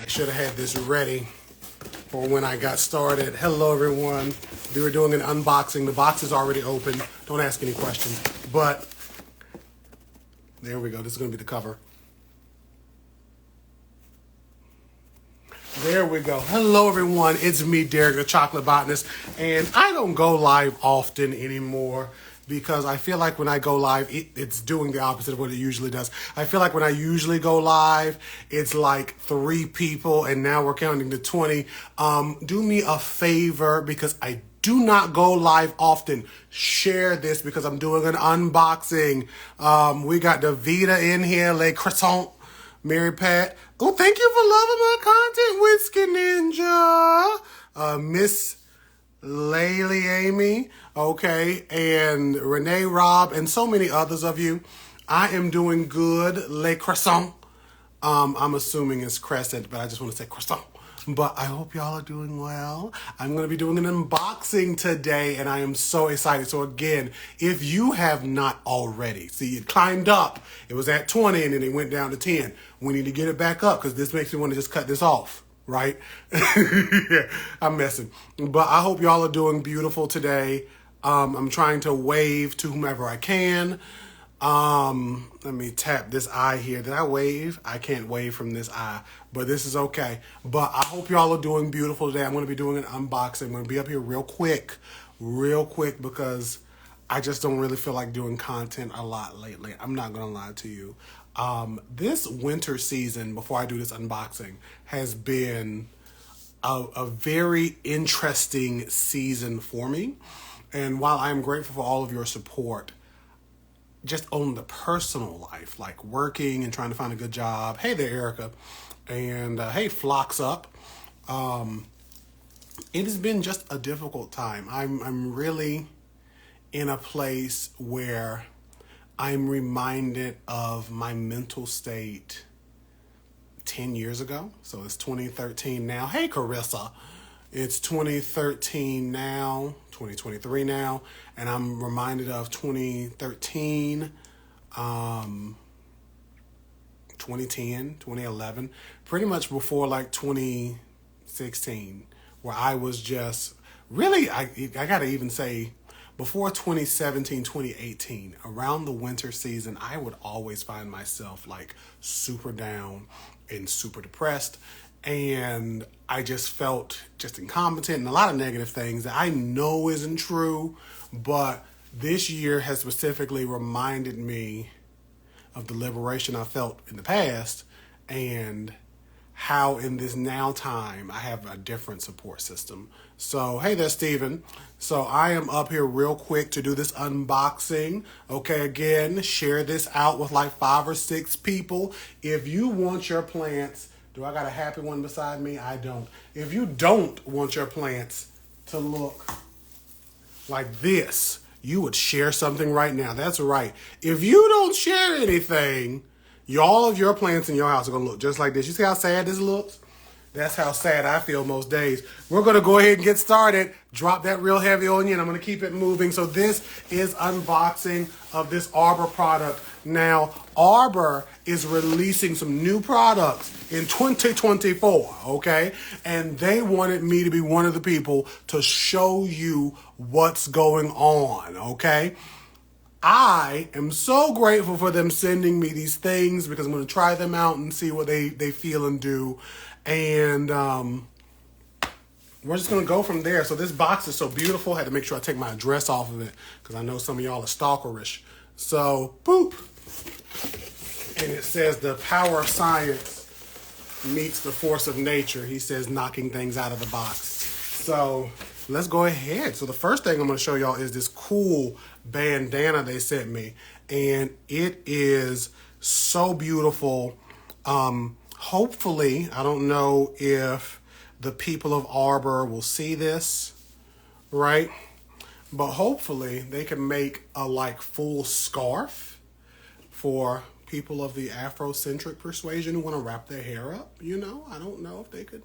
Should have had this ready for when I got started. Hello, everyone. We were doing an unboxing. The box is already open. Don't ask any questions. But there we go. This is going to be the cover. There we go. Hello, everyone. It's me, Derek, the Chocolate Botanist. And I don't go live often anymore because I feel like when I go live, it's doing the opposite of what it usually does. I feel like when I usually go live, it's like 3 people, and now we're counting to 20. Do me a favor, because I do not go live often. Share this because I'm doing an unboxing. We got the Vita in here, Les Croissants. Mary Pat. Oh, thank you for loving my content, Whiskey Ninja. Miss Laylee Amy. Okay. And Renee Robb and so many others of you. I am doing good. Les Croissants. I'm assuming it's crescent, but I just want to say croissant. But I hope y'all are doing well. I'm going to be doing an unboxing today, and I am so excited. So again, if you have not already, see, it climbed up. It was at 20, and then it went down to 10. We need to get it back up, because this makes me want to just cut this off, right? Yeah, I'm messing. But I hope y'all are doing beautiful today. I'm trying to wave to whomever I can. Let me tap this eye here. Did I wave? I can't wave from this eye, but this is okay. But I hope y'all are doing beautiful today. I'm going to be doing an unboxing. I'm going to be up here real quick, because I just don't really feel like doing content a lot lately. I'm not going to lie to you. This winter season, before I do this unboxing, has been a very interesting season for me. And while I'm grateful for all of your support, just on the personal life, like working and trying to find a good job. Hey there, Erica. And hey, Flocks Up. It has been just a difficult time. I'm really in a place where I'm reminded of my mental state 10 years ago. So it's 2013 now. Hey, Carissa. It's 2013 now, 2023 now, and I'm reminded of 2013, 2010, 2011, pretty much before like 2016, where I was just really, I gotta even say, before 2017, 2018, around the winter season, I would always find myself like super down and super depressed. And I just felt just incompetent and a lot of negative things that I know isn't true. But this year has specifically reminded me of the liberation I felt in the past and how in this now time I have a different support system. So, hey there, Steven. So I am up here real quick to do this unboxing. Okay, again, share this out with like 5 or 6 people. If you want your plants... Do I got a happy one beside me? I don't. If you don't want your plants to look like this, you would share something right now. That's right. If you don't share anything, all of your plants in your house are going to look just like this. You see how sad this looks? That's how sad I feel most days. We're going to go ahead and get started. Drop that real heavy on you, and I'm going to keep it moving. So this is unboxing of this Arbor product. Now, Arbor is releasing some new products in 2024, okay? And they wanted me to be one of the people to show you what's going on, okay? I am so grateful for them sending me these things because I'm going to try them out and see what they feel and do. And we're just going to go from there. So this box is so beautiful. I had to make sure I take my address off of it because I know some of y'all are stalkerish. So, boop. And it says the power of science meets the force of nature. He says knocking things out of the box. So let's go ahead. So the first thing I'm going to show y'all is this cool bandana they sent me. And it is so beautiful. Hopefully, I don't know if the people of Arbor will see this, right? But hopefully they can make a like full scarf for people of the Afrocentric persuasion who want to wrap their hair up. You know, I don't know if they could,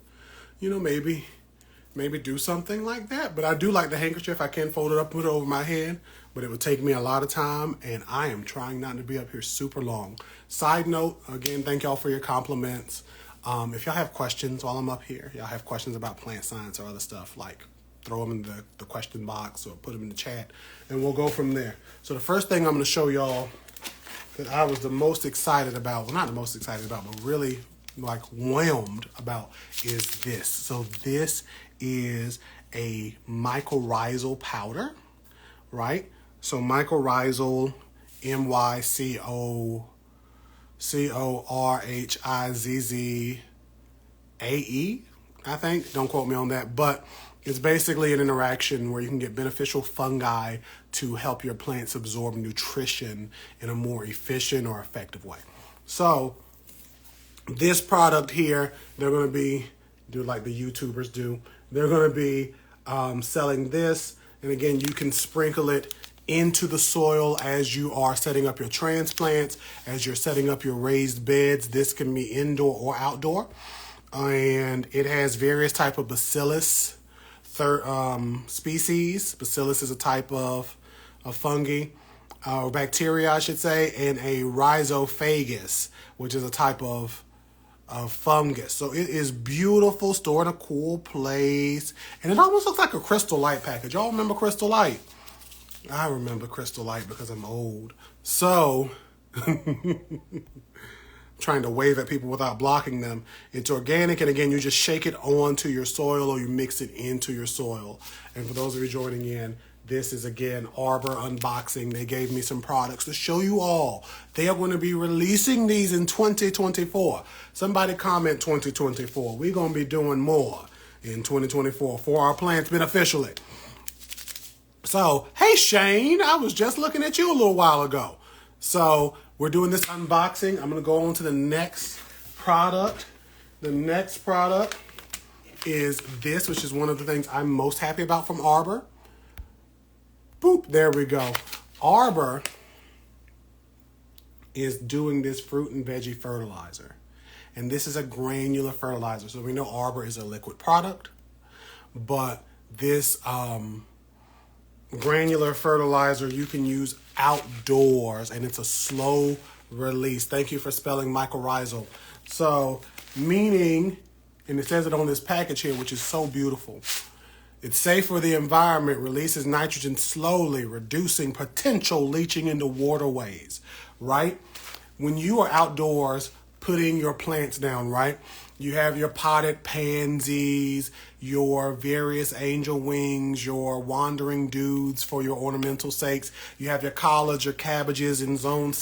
maybe do something like that. But I do like the handkerchief. I can fold it up, put it over my head, but it would take me a lot of time, and I am trying not to be up here super long. Side note, again, thank y'all for your compliments. If y'all have questions while I'm up here, y'all have questions about plant science or other stuff, like throw them in the question box or put them in the chat, and we'll go from there. So the first thing I'm going to show y'all that I was the most excited about, well, not the most excited about, but really like whelmed about is this. So this is a mycorrhizal powder, right? So mycorrhizal, Mycorrhizae, I think. Don't quote me on that, but it's basically an interaction where you can get beneficial fungi to help your plants absorb nutrition in a more efficient or effective way. So this product here, they're going to be, do like the YouTubers do, they're going to be selling this. And again, you can sprinkle it into the soil as you are setting up your transplants, as you're setting up your raised beds. This can be indoor or outdoor. And it has various type of bacillus species. Bacillus is a type of fungi, or bacteria, I should say, and a rhizophagus, which is a type of fungus. So it is beautiful, stored in a cool place, and it almost looks like a Crystal Light package. Y'all remember Crystal Light? I remember Crystal Light because I'm old. So trying to wave at people without blocking them. It's organic, and again, you just shake it onto your soil or you mix it into your soil. And for those of you joining in, this is again Arbor unboxing. They gave me some products to show you all. They are going to be releasing these in 2024. Somebody comment 2024. We're going to be doing more in 2024 for our plants beneficially. So, hey Shane, I was just looking at you a little while ago. So, we're doing this unboxing. I'm going to go on to the next product. The next product is this, which is one of the things I'm most happy about from Arbor. Boop, there we go. Arbor is doing this fruit and veggie fertilizer. And this is a granular fertilizer. So we know Arbor is a liquid product, but this granular fertilizer you can use outdoors, and it's a slow release. Thank you for spelling mycorrhizal. So, meaning, and it says it on this package here, which is so beautiful. It's safe for the environment, releases nitrogen slowly, reducing potential leaching into waterways, right? When you are outdoors putting your plants down, right? You have your potted pansies, your various angel wings, your wandering dudes for your ornamental sakes. You have your collards, your cabbages in zone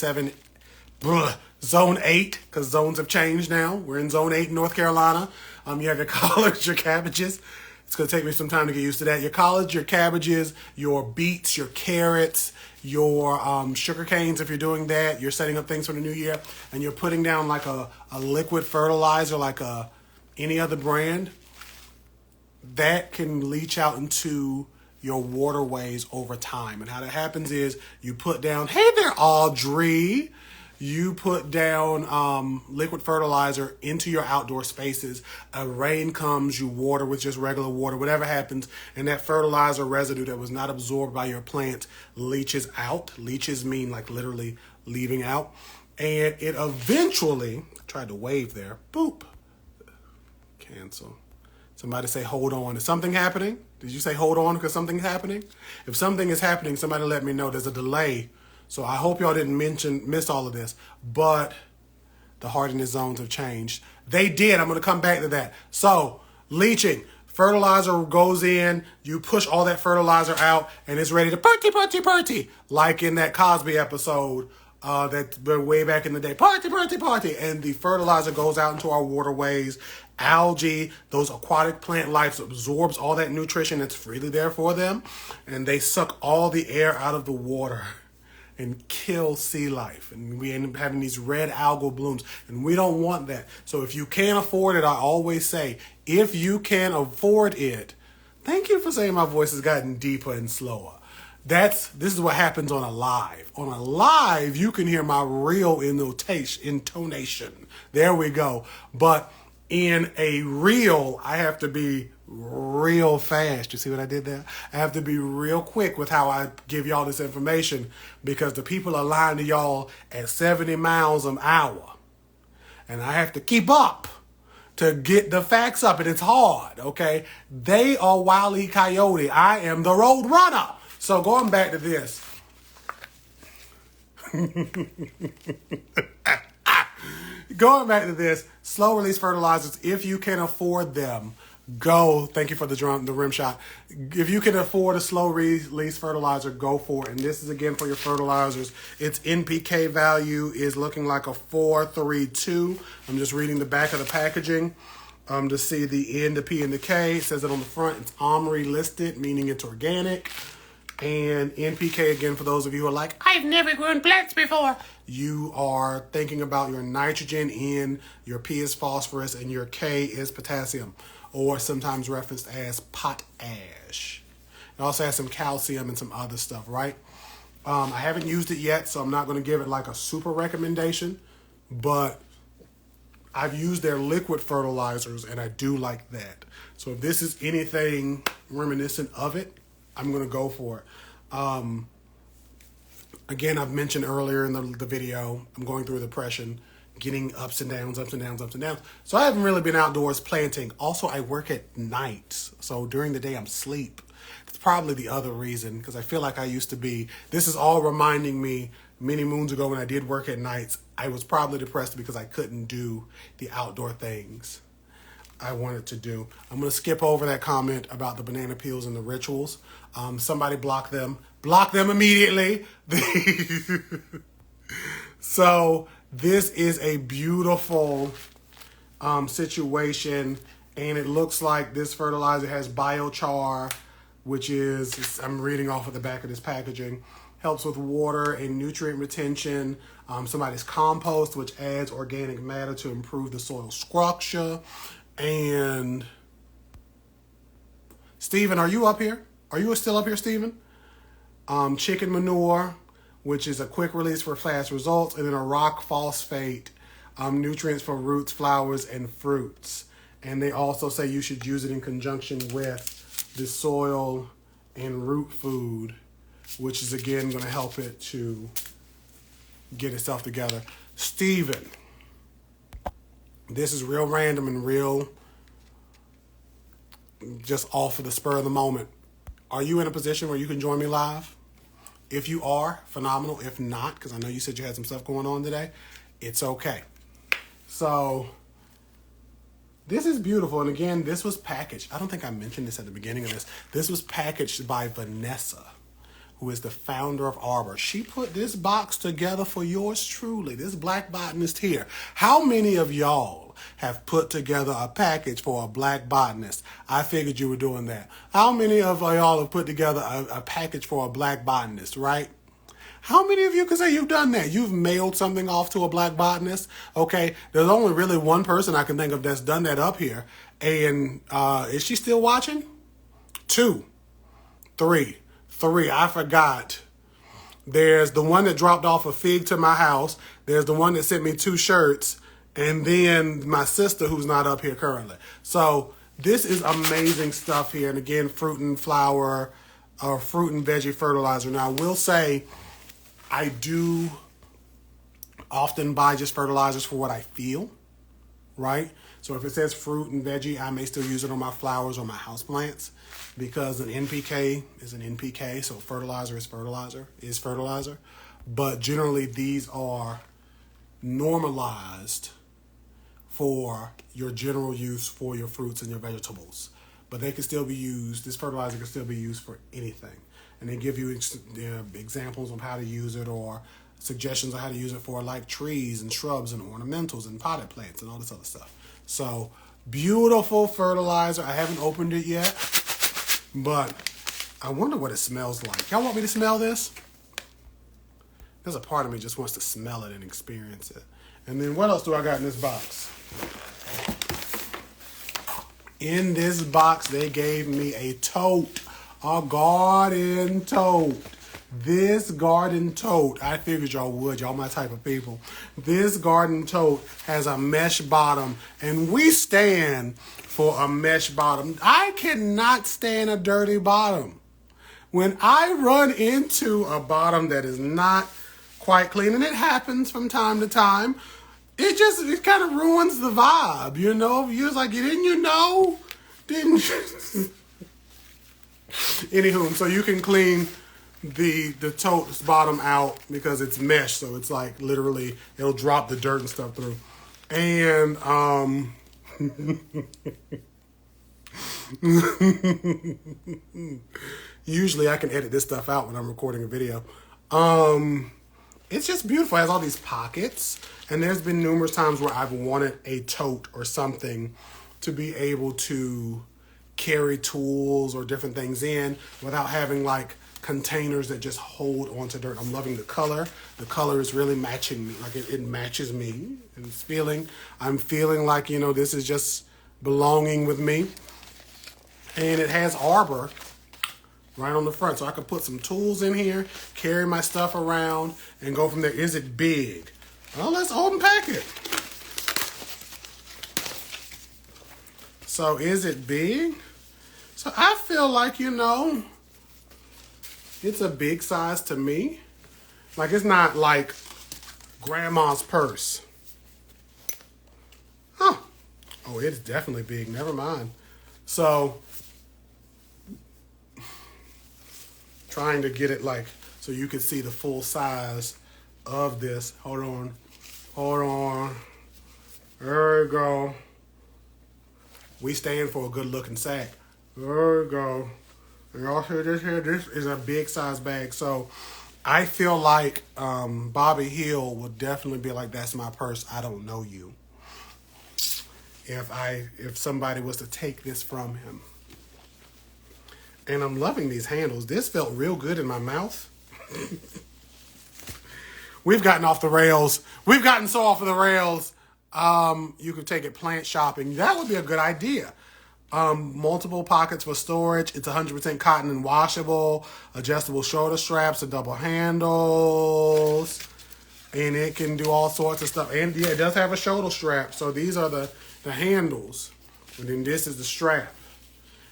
8, because zones have changed now. We're in zone 8 in North Carolina. You have your collards, your cabbages. It's going to take me some time to get used to that. Your collards, your cabbages, your beets, your carrots, your sugar canes, if you're doing that. You're setting up things for the new year, and you're putting down like a liquid fertilizer, like any other brand. That can leach out into your waterways over time. And how that happens is you put down, hey there, Audrey. You put down liquid fertilizer into your outdoor spaces. A rain comes, you water with just regular water, whatever happens, and that fertilizer residue that was not absorbed by your plant leaches out. Leaches mean like literally leaving out. And it eventually, I tried to wave there, boop, cancel. Somebody say, hold on. Is something happening? Did you say hold on because something's happening? If something is happening, somebody let me know. There's a delay. So I hope y'all didn't miss all of this, but the hardiness zones have changed. They did. I'm going to come back to that. So leaching, fertilizer goes in, you push all that fertilizer out, and it's ready to party, like in that Cosby episode that way back in the day, party, and the fertilizer goes out into our waterways. Algae, those aquatic plant life absorbs all that nutrition that's freely there for them, and they suck all the air out of the water and kill sea life. And we end up having these red algal blooms. And we don't want that. So if you can't afford it, I always say, if you can afford it, thank you for saying my voice has gotten deeper and slower. This is what happens on a live. On a live, you can hear my real intonation. There we go. But in a reel, I have to be real fast. You see what I did there? I have to be real quick with how I give y'all this information, because the people are lying to y'all at 70 miles an hour. And I have to keep up. to get the facts up, and it's hard, okay? They are Wile E. Coyote. I am the Road Runner. So going back to this. Going back to this, slow release fertilizers, if you can afford them, go. Thank you for the rim shot. If you can afford a slow release fertilizer, go for it. And this is again for your fertilizers. Its NPK value is looking like a 432. I'm just reading the back of the packaging to see the N, the P, and the K. It says it on the front. It's OMRI listed, meaning it's organic. And NPK, again, for those of you who are like, I've never grown plants before. You are thinking about your nitrogen, N, your P is phosphorus, and your K is potassium, or sometimes referenced as potash. It also has some calcium and some other stuff, right? I haven't used it yet, so I'm not going to give it like a super recommendation, but I've used their liquid fertilizers, and I do like that. So if this is anything reminiscent of it, I'm going to go for it. Again, I've mentioned earlier in the video, I'm going through a depression, getting ups and downs, ups and downs, ups and downs. So I haven't really been outdoors planting. Also, I work at nights. So during the day, I'm asleep. It's probably the other reason, because I feel like I used to be. This is all reminding me many moons ago when I did work at nights, I was probably depressed because I couldn't do the outdoor things I wanted to do. I'm going to skip over that comment about the banana peels and the rituals. Somebody block them. Block them immediately. So this is a beautiful situation, and it looks like this fertilizer has biochar, which is, I'm reading off of the back of this packaging, helps with water and nutrient retention. Somebody's compost, which adds organic matter to improve the soil structure. And Steven, are you up here? Are you still up here, Steven? Chicken manure, which is a quick release for fast results, and then a rock phosphate, nutrients for roots, flowers, and fruits. And they also say you should use it in conjunction with the soil and root food, which is again going to help it to get itself together. Steven, this is real random and real just off of the spur of the moment. Are you in a position where you can join me live? If you are, phenomenal. If not, because I know you said you had some stuff going on today, it's okay. So this is beautiful. And again, this was packaged. I don't think I mentioned this at the beginning of this. This was packaged by Vanessa, who is the founder of Arbor. She put this box together for yours truly, this Black Botanist here. How many of y'all have put together a package for a Black Botanist? I figured you were doing that. How many of y'all have put together a package for a Black Botanist, right? How many of you can say you've done that? You've mailed something off to a Black Botanist? Okay, there's only really one person I can think of that's done that up here. And is she still watching? 2, 3. I forgot. There's the one that dropped off a fig to my house. There's the one that sent me 2 shirts. And then my sister, who's not up here currently. So this is amazing stuff here. And again, fruit and flower, or fruit and veggie fertilizer. Now, I will say I do often buy just fertilizers for what I feel, right? So if it says fruit and veggie, I may still use it on my flowers or my houseplants, because an NPK is an NPK, so fertilizer is fertilizer. But generally, these are normalized for your general use for your fruits and your vegetables. But they can still be used, this fertilizer can still be used for anything. And they give you examples on how to use it, or suggestions on how to use it for like trees and shrubs and ornamentals and potted plants and all this other stuff. So beautiful fertilizer. I haven't opened it yet, but I wonder what it smells like. Y'all want me to smell this? There's a part of me just wants to smell it and experience it. And then what else do I got in this box? In this box, they gave me a tote, a garden tote. This garden tote, I figured y'all would. Y'all my type of people. This garden tote has a mesh bottom, and we stand for a mesh bottom. I cannot stand a dirty bottom. When I run into a bottom that is not quite clean, and it happens from time to time, it kind of ruins the vibe, you know? You're like, didn't you know? Didn't you? Anywho, so you can clean the tote's bottom out because it's mesh, so it's like literally it'll drop the dirt and stuff through. And usually I can edit this stuff out when I'm recording a video. It's just beautiful. It has all these pockets, and there's been numerous times where I've wanted a tote or something to be able to carry tools or different things in without having like containers that just hold onto dirt. I'm loving the color. The color is really matching me. Like it matches me. And I'm feeling like, you know, this is just belonging with me. And it has arbor right on the front. So I could put some tools in here, carry my stuff around, and go from there. Is it big? Well, let's unpack it. So is it big? So I feel like, you know, it's a big size to me. Like it's not like grandma's purse. Huh. Oh, it's definitely big. Never mind. So trying to get it like so you can see the full size of this. Hold on. There we go. We stand for a good looking sack. There we go. And y'all see this here? This is a big size bag. So I feel like Bobby Hill would definitely be like, that's my purse. I don't know you. If somebody was to take this from him. And I'm loving these handles. This felt real good in my mouth. We've gotten off the rails. We've gotten so off of the rails. You could take it plant shopping. That would be a good idea. Multiple pockets for storage. It's 100% cotton and washable. Adjustable shoulder straps and double handles. And it can do all sorts of stuff. And yeah, it does have a shoulder strap. So these are the handles. And then this is the strap.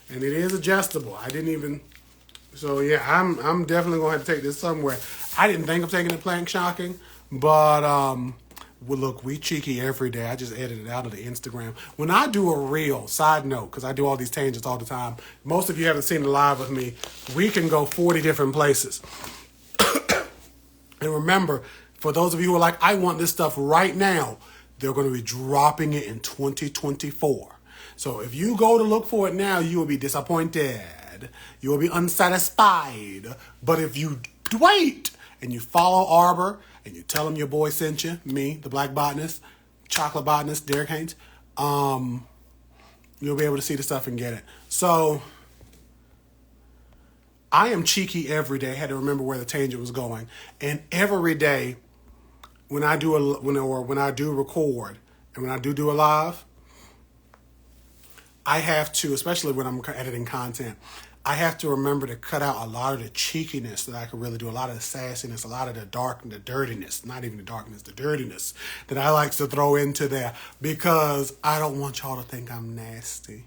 And it is adjustable. So yeah, I'm definitely going to have to take this somewhere. I didn't think of taking it plant shopping, but well, look, we cheeky every day. I just edited it out of the Instagram. When I do a reel, side note, because I do all these tangents all the time. Most of you haven't seen it live with me. We can go 40 different places. And remember, for those of you who are like, I want this stuff right now, they're going to be dropping it in 2024. So if you go to look for it now, you will be disappointed. You will be unsatisfied. But if you wait and you follow Arbor and you tell them your boy sent you, me, the Black Botanist, Chocolate Botanist, Derek Haynes, you'll be able to see the stuff and get it. So I am cheeky every day. I had to remember where the tangent was going. And every day when I do record and when I do a live, I have to, especially when I'm editing content, I have to remember to cut out a lot of the cheekiness that I could really do, a lot of the sassiness, a lot of the dirtiness, not even the darkness, the dirtiness that I like to throw into there because I don't want y'all to think I'm nasty.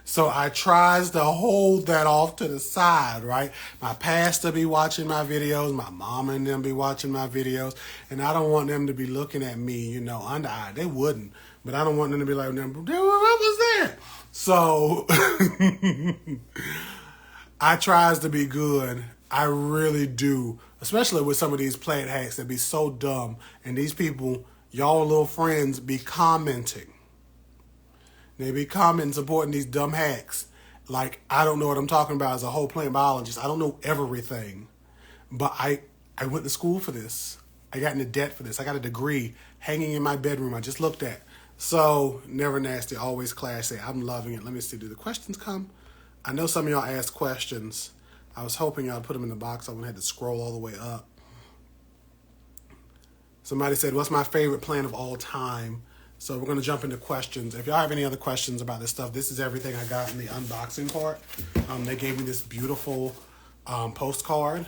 So I tries to hold that off to the side, right? My pastor be watching my videos, my mama and them be watching my videos, and I don't want them to be looking at me, you know, under-eyed. They wouldn't, but I don't want them to be like, what was that? So I tries to be good. I really do, especially with some of these plant hacks that be so dumb, and these people, y'all little friends, be commenting. They be commenting, supporting these dumb hacks. Like, I don't know what I'm talking about as a whole plant biologist. I don't know everything. But I went to school for this. I got into debt for this. I got a degree hanging in my bedroom I just looked at. So, never nasty, always classy. I'm loving it. Let me see, do the questions come? I know some of y'all asked questions. I was hoping y'all put them in the box. I wouldn't have to scroll all the way up. Somebody said, what's my favorite plant of all time? So we're going to jump into questions. If y'all have any other questions about this stuff, this is everything I got in the unboxing part. They gave me this beautiful postcard,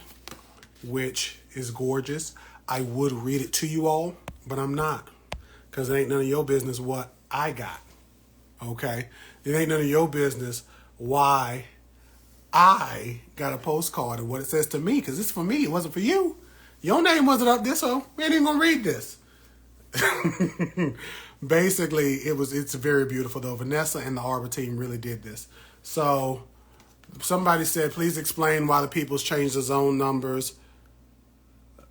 which is gorgeous. I would read it to you all, but I'm not, because it ain't none of your business what I got, okay? It ain't none of your business why I got a postcard and what it says to me, because it's for me. It wasn't for you. Your name wasn't up there, so we ain't even going to read this. Basically, it's very beautiful though. Vanessa and the Arbor team really did this. So somebody said, please explain why the peoples changed the zone numbers.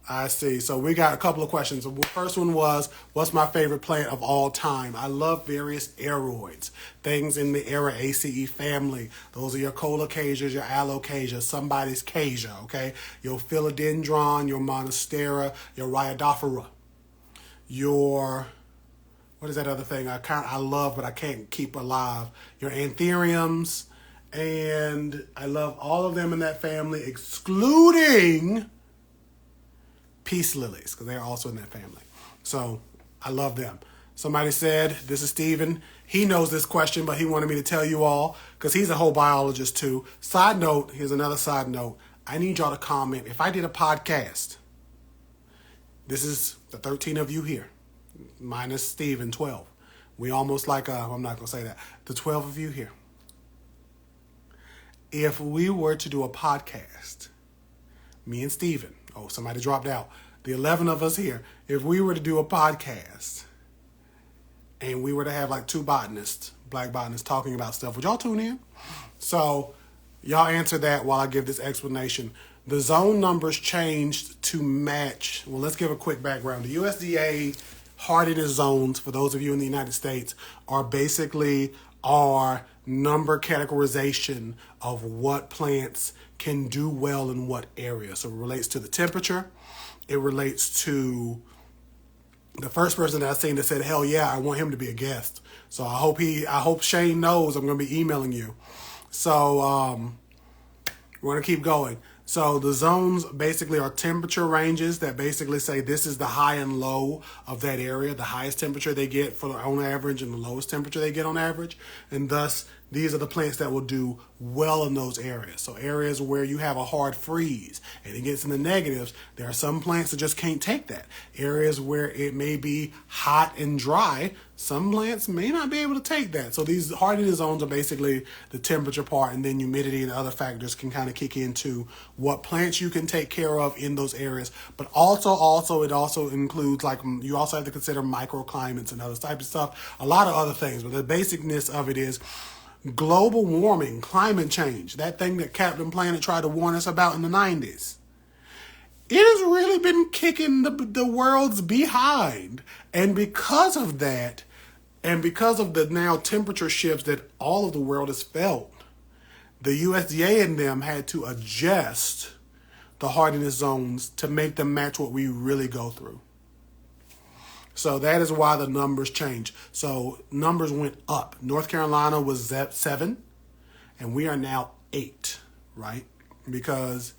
I see. So we got a couple of questions. The first one was, what's my favorite plant of all time? I love various aroids, things in the Araceae family. Those are your colocasias, your alocasias, somebody's casia, okay? Your philodendron, your monstera, your rhyodophyra, your, what is that other thing I love but I can't keep alive? Your anthuriums, and I love all of them in that family, excluding peace lilies, because they're also in that family. So I love them. Somebody said, this is Steven. He knows this question, but he wanted me to tell you all, because he's a whole biologist too. Side note, here's another side note. I need y'all to comment. If I did a podcast, this is the 13 of you here, minus Steven, 12. We almost like, I'm not going to say that, the 12 of you here. If we were to do a podcast, me and Steven, oh, somebody dropped out. The 11 of us here, if we were to do a podcast and we were to have like two botanists, black botanists talking about stuff, would y'all tune in? So y'all answer that while I give this explanation. The zone numbers changed to match. Well, let's give a quick background. The USDA hardiness zones, for those of you in the United States, are basically our number categorization of what plants can do well in what area. So it relates to the temperature. It relates to the first person that I seen that said, hell yeah, I want him to be a guest. So I hope Shane knows I'm going to be emailing you. So we're going to keep going. So the zones basically are temperature ranges that basically say this is the high and low of that area, the highest temperature they get on average and the lowest temperature they get on average. And thus, these are the plants that will do well in those areas. So areas where you have a hard freeze and it gets in the negatives, there are some plants that just can't take that. Areas where it may be hot and dry, some plants may not be able to take that. So these hardiness zones are basically the temperature part, and then humidity and other factors can kind of kick into what plants you can take care of in those areas. But also it also includes, like, you also have to consider microclimates and other types of stuff, a lot of other things. But the basicness of it is global warming, climate change, that thing that Captain Planet tried to warn us about in the 90s. It has really been kicking the world's behind. And because of that, and because of the now temperature shifts that all of the world has felt, the USDA and them had to adjust the hardiness zones to make them match what we really go through. So that is why the numbers changed. So numbers went up. North Carolina was 7, and we are now 8, right? Because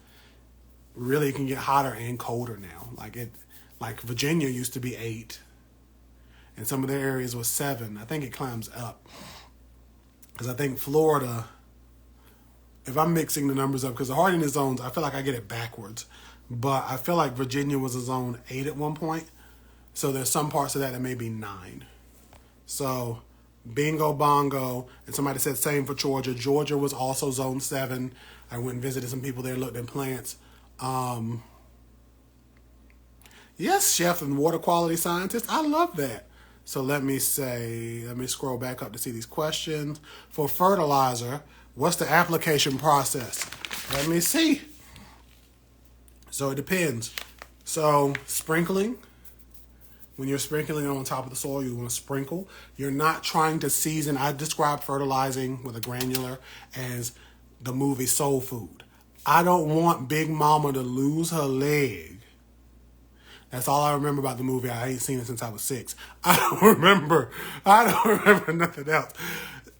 really it can get hotter and colder now. Like Virginia used to be 8, and some of their areas was 7. I think it climbs up. Because I think Florida, if I'm mixing the numbers up, because the hardiness zones, I feel like I get it backwards. But I feel like Virginia was a zone 8 at one point. So there's some parts of that may be 9. So bingo bongo. And somebody said same for Georgia. Georgia was also zone 7. I went and visited some people there, looked at plants. Yes, chef and water quality scientist. I love that. So let me scroll back up to see these questions. For fertilizer, what's the application process? Let me see. So it depends. So sprinkling. When you're sprinkling on top of the soil, you want to sprinkle. You're not trying to season. I describe fertilizing with a granular as the movie Soul Food. I don't want Big Mama to lose her leg. That's all I remember about the movie. I ain't seen it since I was 6. I don't remember nothing else.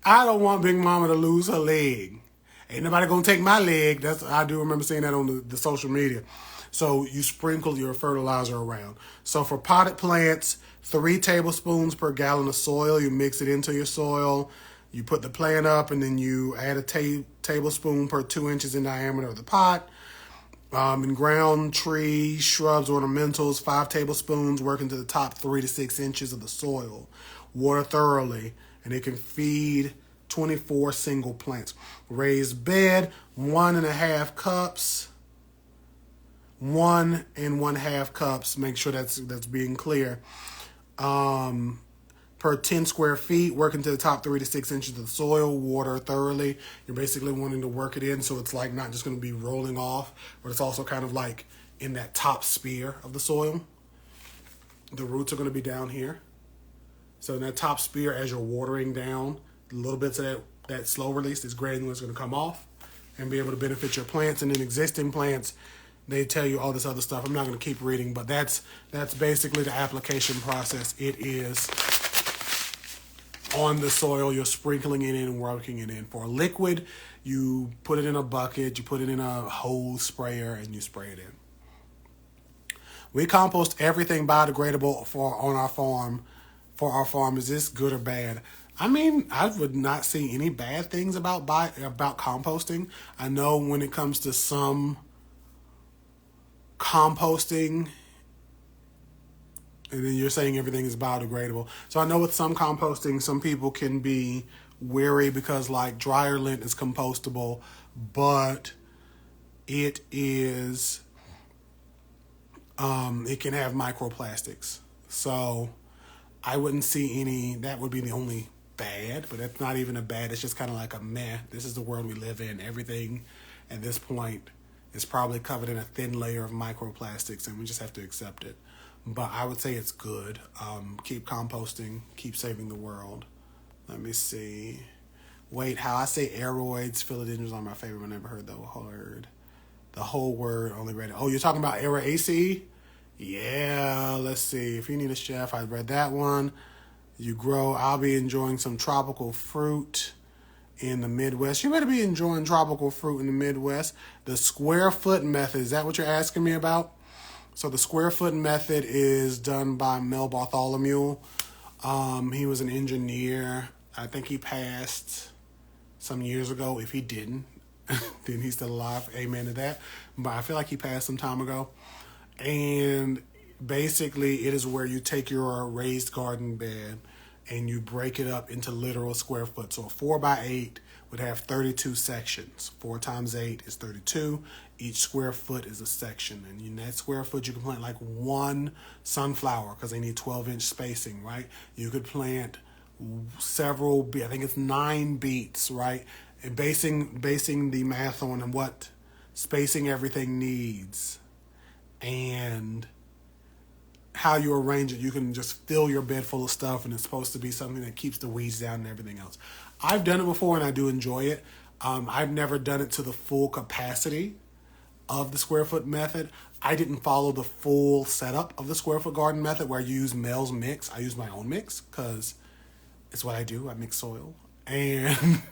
I don't want Big Mama to lose her leg. Ain't nobody gonna take my leg. I do remember seeing that on the social media. So you sprinkle your fertilizer around. So for potted plants, 3 tablespoons per gallon of soil. You mix it into your soil. You put the plant up, and then you add a tablespoon per 2 inches in diameter of the pot. In ground trees, shrubs, ornamentals, 5 tablespoons working to the top 3 to 6 inches of the soil. Water thoroughly, and it can feed 24 single plants. Raised bed, 1.5 cups. 1 1/2 cups. Make sure that's being clear. per 10 square feet, work into the top 3 to 6 inches of the soil, water thoroughly. You're basically wanting to work it in so it's like not just going to be rolling off, but it's also kind of like in that top sphere of the soil. The roots are going to be down here. So in that top sphere, as you're watering down, little bits of that slow release, this granule is going to come off and be able to benefit your plants. And then existing plants, they tell you all this other stuff. I'm not going to keep reading, but that's basically the application process. It is on the soil, you're sprinkling it in and working it in. For a liquid, you put it in a bucket, you put it in a hose sprayer, and you spray it in. We compost everything biodegradable on our farm. For our farm, is this good or bad? I mean, I would not see any bad things about composting. I know when it comes to some composting, and then you're saying everything is biodegradable. So I know with some composting, some people can be wary because like dryer lint is compostable, but it is, it can have microplastics. So I wouldn't see any, that would be the only bad, but that's not even a bad. It's just kind of like a meh. This is the world we live in. Everything at this point is probably covered in a thin layer of microplastics, and we just have to accept it. But I would say it's good. Keep composting. Keep saving the world. Let me see. Wait, how I say aeroids, philodendrons are my favorite. I never heard the word. The whole word, only read it. Oh, you're talking about aeraceae? Yeah, let's see. If you need a chef, I read that one. You grow. I'll be enjoying some tropical fruit in the Midwest. You better be enjoying tropical fruit in the Midwest. The square foot method, is that what you're asking me about? So the square foot method is done by Mel Bartholomew. He was an engineer. I think he passed some years ago. If he didn't, then he's still alive. Amen to that. But I feel like he passed some time ago. And basically, it is where you take your raised garden bed and you break it up into literal square foot. So a 4x8 would have 32 sections. 4 times 8 is 32. Each square foot is a section. And in that square foot, you can plant like one sunflower because they need 12-inch spacing, right? You could plant several, I think it's 9 beets, right? And basing the math on what spacing everything needs and how you arrange it, you can just fill your bed full of stuff, and it's supposed to be something that keeps the weeds down and everything else. I've done it before, and I do enjoy it. I've never done it to the full capacity of the square foot method. I didn't follow the full setup of the square foot garden method where I use Mel's mix. I use my own mix because it's what I do. I mix soil, and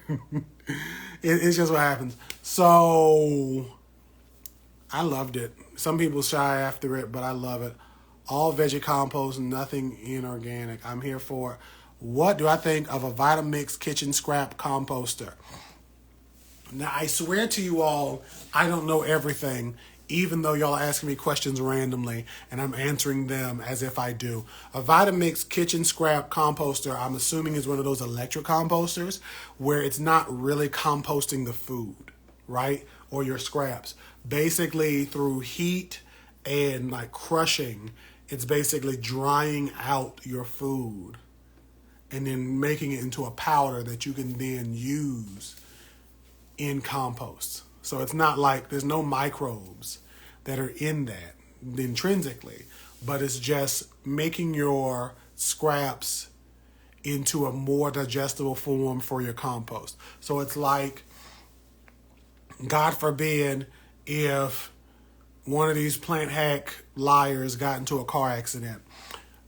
it's just what happens. So I loved it. Some people shy after it, but I love it. All veggie compost, nothing inorganic. I'm here for it. What do I think of a Vitamix kitchen scrap composter? Now, I swear to you all, I don't know everything, even though y'all are asking me questions randomly, and I'm answering them as if I do. A Vitamix kitchen scrap composter, I'm assuming, is one of those electric composters where it's not really composting the food, right? Or your scraps. Basically, through heat and like crushing, it's basically drying out your food and then making it into a powder that you can then use in compost. So it's not like there's no microbes that are in that intrinsically, but it's just making your scraps into a more digestible form for your compost. So it's like, God forbid, if one of these plant hack liars got into a car accident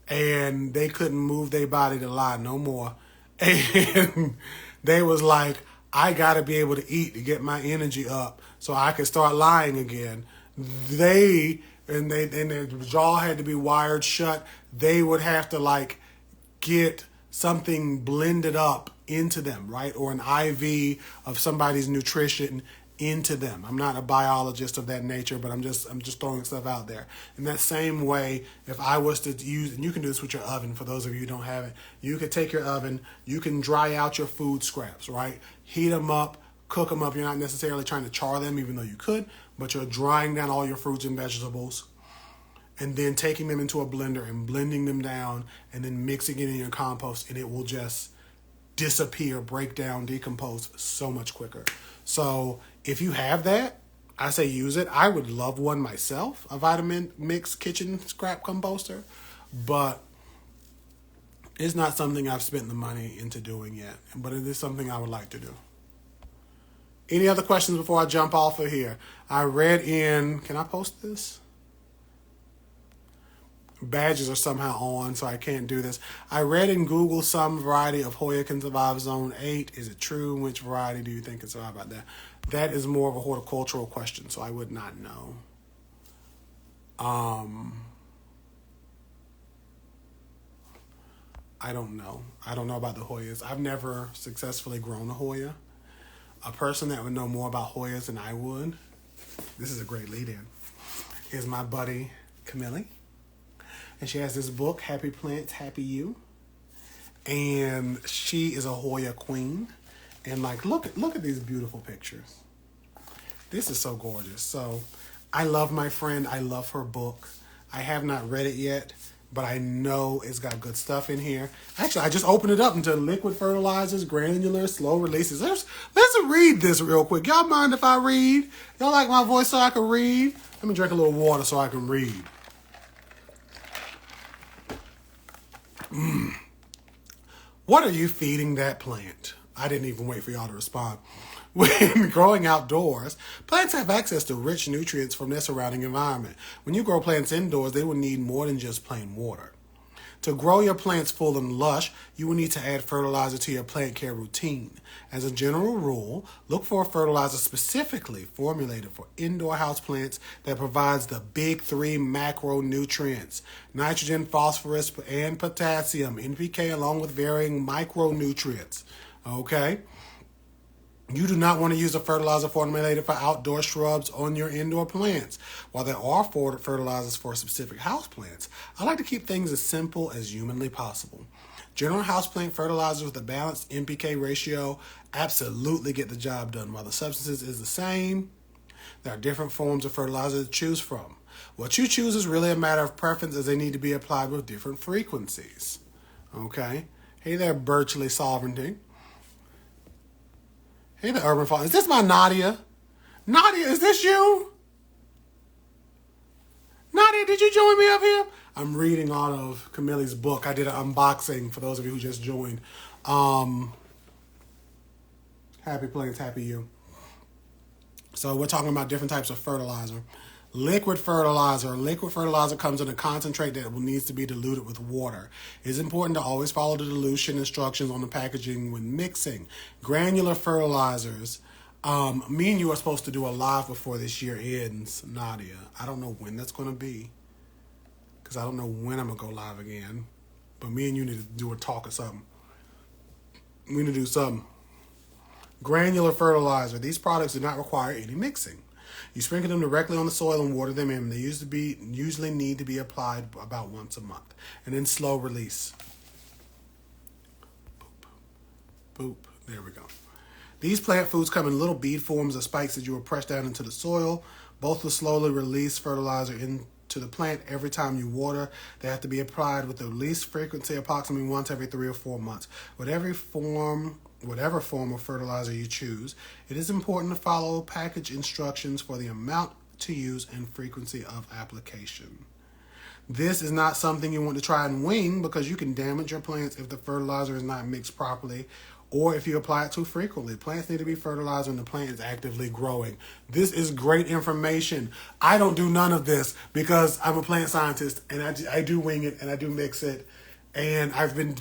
and they couldn't move their body to lie no more, and they was like, I gotta be able to eat to get my energy up so I can start lying again. Their jaw had to be wired shut. They would have to like get something blended up into them, right? Or an IV of somebody's nutrition into them. I'm not a biologist of that nature, but I'm just throwing stuff out there. In that same way, if I was to use, and you can do this with your oven, for those of you who don't have it, you could take your oven, you can dry out your food scraps, right? Heat them up, cook them up. You're not necessarily trying to char them, even though you could, but you're drying down all your fruits and vegetables. and then taking them into a blender and blending them down and then mixing it in your compost, and it will just disappear, break down, decompose so much quicker. So if you have that, I say use it. I would love one myself, a vitamin mix kitchen scrap composter, but it's not something I've spent the money into doing yet, but it is something I would like to do. Any other questions before I jump off of here? I read in, can I post this? Badges are somehow on, so I can't do this. I read in Google some variety of Hoya can survive zone 8. Is it true? Which variety do you think can survive about that? That is more of a horticultural question, so I would not know. I don't know. I don't know about the Hoyas. I've never successfully grown a Hoya. A person that would know more about Hoyas than I would, this is a great lead-in, is my buddy Camille. And she has this book, Happy Plants, Happy You. And she is a Hoya queen. And like, look at these beautiful pictures. This is so gorgeous. So I love my friend. I love her book. I have not read it yet, but I know it's got good stuff in here. Actually, I just opened it up into liquid fertilizers, granular, slow releases. Let's read this real quick. Y'all mind if I read? Y'all like my voice so I can read? Let me drink a little water so I can read. What are you feeding that plant? I didn't even wait for y'all to respond. When growing outdoors, plants have access to rich nutrients from their surrounding environment. When you grow plants indoors, they will need more than just plain water. To grow your plants full and lush, you will need to add fertilizer to your plant care routine. As a general rule, look for a fertilizer specifically formulated for indoor houseplants that provides the big 3 macronutrients: nitrogen, phosphorus, and potassium, NPK, along with varying micronutrients. Okay? You do not want to use a fertilizer formulated for outdoor shrubs on your indoor plants. While there are fertilizers for specific houseplants, I like to keep things as simple as humanly possible. General houseplant fertilizers with a balanced NPK ratio absolutely get the job done. While the substances is the same, there are different forms of fertilizer to choose from. What you choose is really a matter of preference, as they need to be applied with different frequencies. Okay? Hey there, Birchley Sovereignty. Hey, the Urban Fall. Is this my Nadia? Nadia, is this you? Nadia, did you join me up here? I'm reading out of Camille's book. I did an unboxing for those of you who just joined. Happy Plants, Happy You. So we're talking about different types of fertilizer. Liquid fertilizer. Liquid fertilizer comes in a concentrate that needs to be diluted with water. It's important to always follow the dilution instructions on the packaging when mixing. Granular fertilizers. Me and you are supposed to do a live before this year ends, Nadia. I don't know when that's going to be, because I don't know when I'm going to go live again. But me and you need to do a talk or something. We need to do something. Granular fertilizer. These products do not require any mixing. You sprinkle them directly on the soil and water them in. They usually need to be applied about once a month. And then slow release. Boop, boop. There we go. These plant foods come in little bead forms of spikes that you will press down into the soil. Both will slowly release fertilizer into the plant every time you water. They have to be applied with the least frequency, approximately once every 3 or 4 months. Whatever form of fertilizer you choose, it is important to follow package instructions for the amount to use and frequency of application. This is not something you want to try and wing, because you can damage your plants if the fertilizer is not mixed properly or if you apply it too frequently. Plants need to be fertilized when the plant is actively growing. This is great information. I don't do none of this because I'm a plant scientist, and I do wing it and I do mix it, and I've been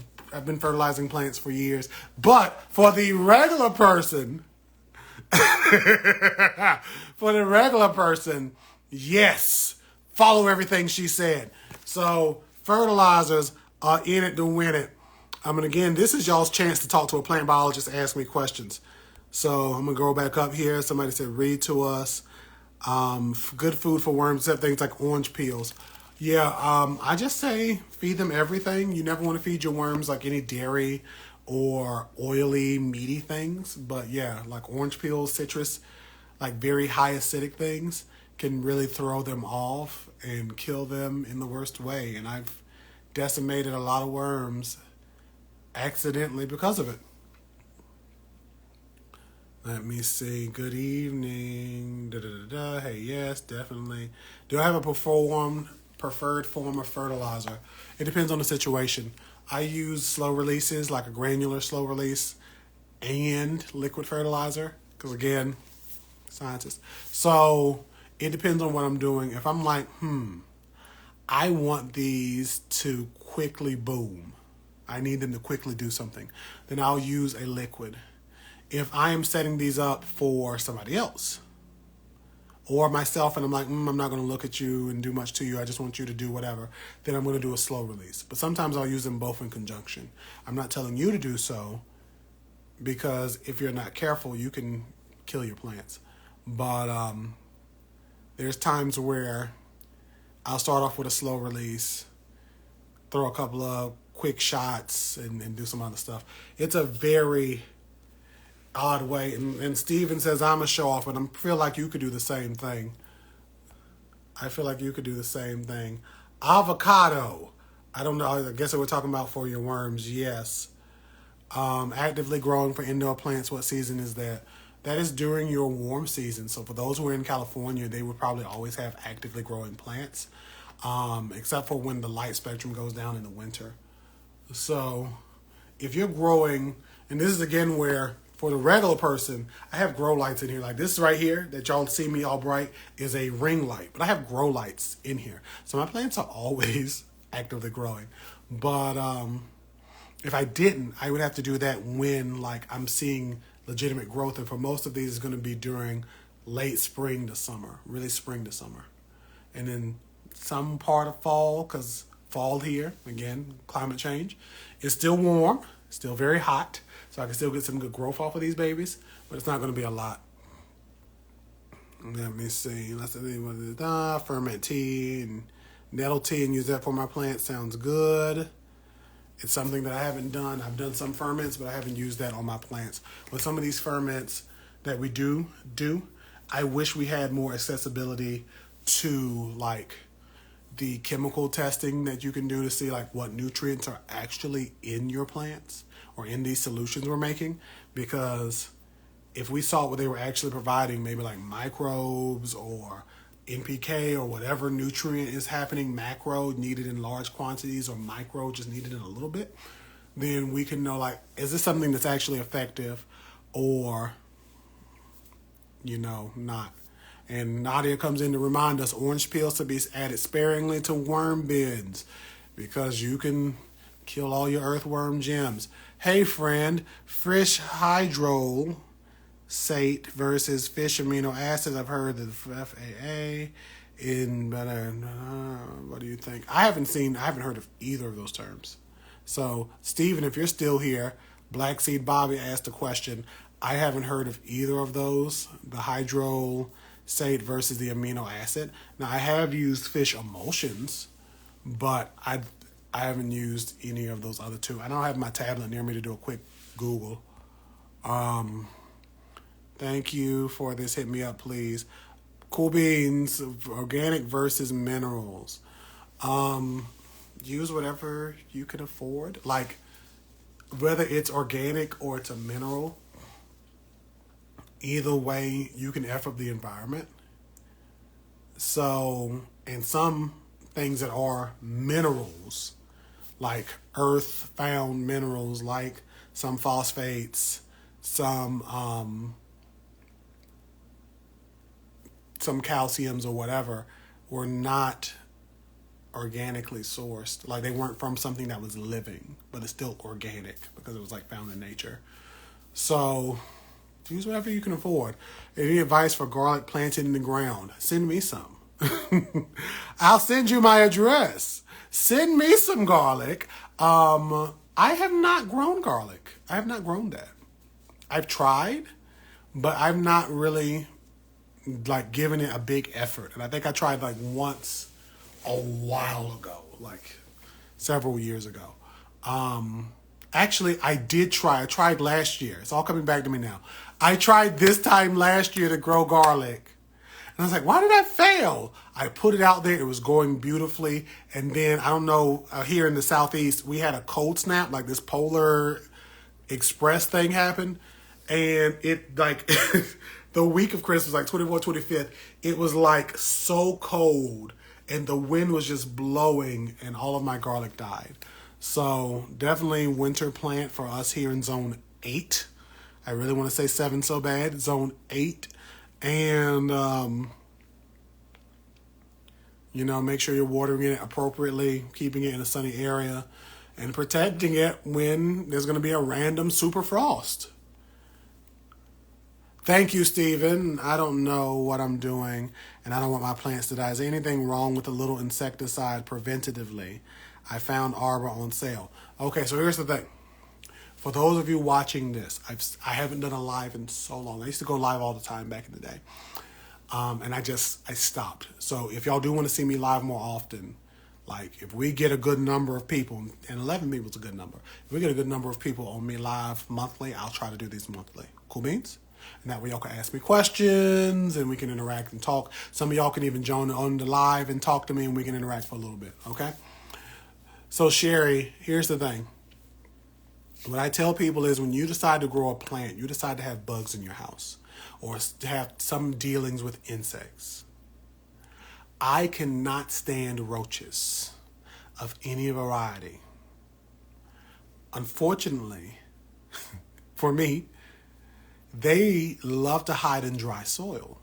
fertilizing plants for years. But for the regular person, yes, follow everything she said. So fertilizers are in it to win it. And again, this is y'all's chance to talk to a plant biologist and ask me questions. So I'm going to go back up here. Somebody said read to us. Good food for worms, except things like orange peels. Yeah, I just say feed them everything. You never want to feed your worms like any dairy or oily, meaty things. But yeah, like orange peels, citrus, like very high acidic things. can really throw them off and kill them in the worst way. And I've decimated a lot of worms accidentally because of it. Let me see. Good evening. Da, da, da, da. Hey, yes, definitely. Do I have a preferred form of fertilizer? It depends on the situation. I use slow releases, like a granular slow release, and liquid fertilizer. Because again, scientist. So it depends on what I'm doing. If I'm like, I want these to quickly boom, I need them to quickly do something, then I'll use a liquid. If I am setting these up for somebody else or myself and I'm like, I'm not going to look at you and do much to you, I just want you to do whatever, then I'm going to do a slow release. But sometimes I'll use them both in conjunction. I'm not telling you to do so, because if you're not careful, you can kill your plants. But there's times where I'll start off with a slow release, throw a couple of quick shots, and do some other stuff. It's a very odd way. And Steven says, I'm a show off, but I feel like you could do the same thing. I feel like you could do the same thing. Avocado. I don't know. I guess we're talking about for your worms. Yes. Actively growing for indoor plants. What season is that? That is during your warm season. So for those who are in California, they would probably always have actively growing plants, except for when the light spectrum goes down in the winter. So if you're growing, and this is again where for the regular person, I have grow lights in here. Like this right here that y'all see me all bright is a ring light, but I have grow lights in here. So my plants are always actively growing. But if I didn't, I would have to do that when like I'm seeing legitimate growth. And for most of these, it's going to be during late spring to summer, really spring to summer. And then some part of fall, because fall here, again, climate change, it's still warm, still very hot. So I can still get some good growth off of these babies, but it's not going to be a lot. Let me see. Let's see what it is. Ferment tea and nettle tea and use that for my plants. Sounds good. It's something that I haven't done. I've done some ferments, but I haven't used that on my plants. With some of these ferments that we do, I wish we had more accessibility to like the chemical testing that you can do to see like what nutrients are actually in your plants or in these solutions we're making. Because if we saw what they were actually providing, maybe like microbes or NPK or whatever nutrient is happening, macro needed in large quantities or micro just needed in a little bit, then we can know like, is this something that's actually effective or, not. And Nadia comes in to remind us orange peels to be added sparingly to worm beds because you can kill all your earthworm gems. Hey friend, fish hydrolysate versus fish amino acids. I've heard that FAA in better. What do you think? I haven't heard of either of those terms. So Stephen, if you're still here, Black Seed Bobby asked a question. I haven't heard of either of those. The hydrolysate versus the amino acid. Now I have used fish emulsions, but I haven't used any of those other two. I don't have my tablet near me to do a quick Google. Thank you for this. Hit me up, please. Cool beans, organic versus minerals. Use whatever you can afford. Like, whether it's organic or it's a mineral, either way, you can F up the environment. So, and some things that are minerals, like earth-found minerals, like some phosphates, some calciums or whatever, were not organically sourced. Like they weren't from something that was living, but it's still organic because it was like found in nature. So use whatever you can afford. Any advice for garlic planted in the ground? Send me some. I'll send you my address. Send me some garlic. I have not grown garlic. I have not grown that. I've tried, but I've not really like given it a big effort. And I think I tried like once a while ago, like several years ago. Actually, I did try. I tried last year. It's all coming back to me now. I tried this time last year to grow garlic. And I was like, why did that fail? I put it out there. It was going beautifully. And then, I don't know, here in the Southeast, we had a cold snap, like this polar express thing happened. And it, like, the week of Christmas, like 24th, 25th, it was like so cold. And the wind was just blowing and all of my garlic died. So definitely winter plant for us here in zone 8. I really want to say 7 so bad. Zone 8. And, make sure you're watering it appropriately, keeping it in a sunny area, and protecting it when there's going to be a random super frost. Thank you, Stephen. I don't know what I'm doing, and I don't want my plants to die. Is there anything wrong with a little insecticide preventatively? I found Arbor on sale. Okay, so here's the thing. For those of you watching this, I haven't done a live in so long. I used to go live all the time back in the day. And I stopped. So if y'all do want to see me live more often, like if we get a good number of people, and 11 people is a good number. If we get a good number of people on me live monthly, I'll try to do these monthly. Cool beans? And that way y'all can ask me questions and we can interact and talk. Some of y'all can even join on the live and talk to me and we can interact for a little bit, okay? So Sherry, here's the thing. What I tell people is when you decide to grow a plant, you decide to have bugs in your house or to have some dealings with insects. I cannot stand roaches of any variety. Unfortunately, for me, they love to hide in dry soil.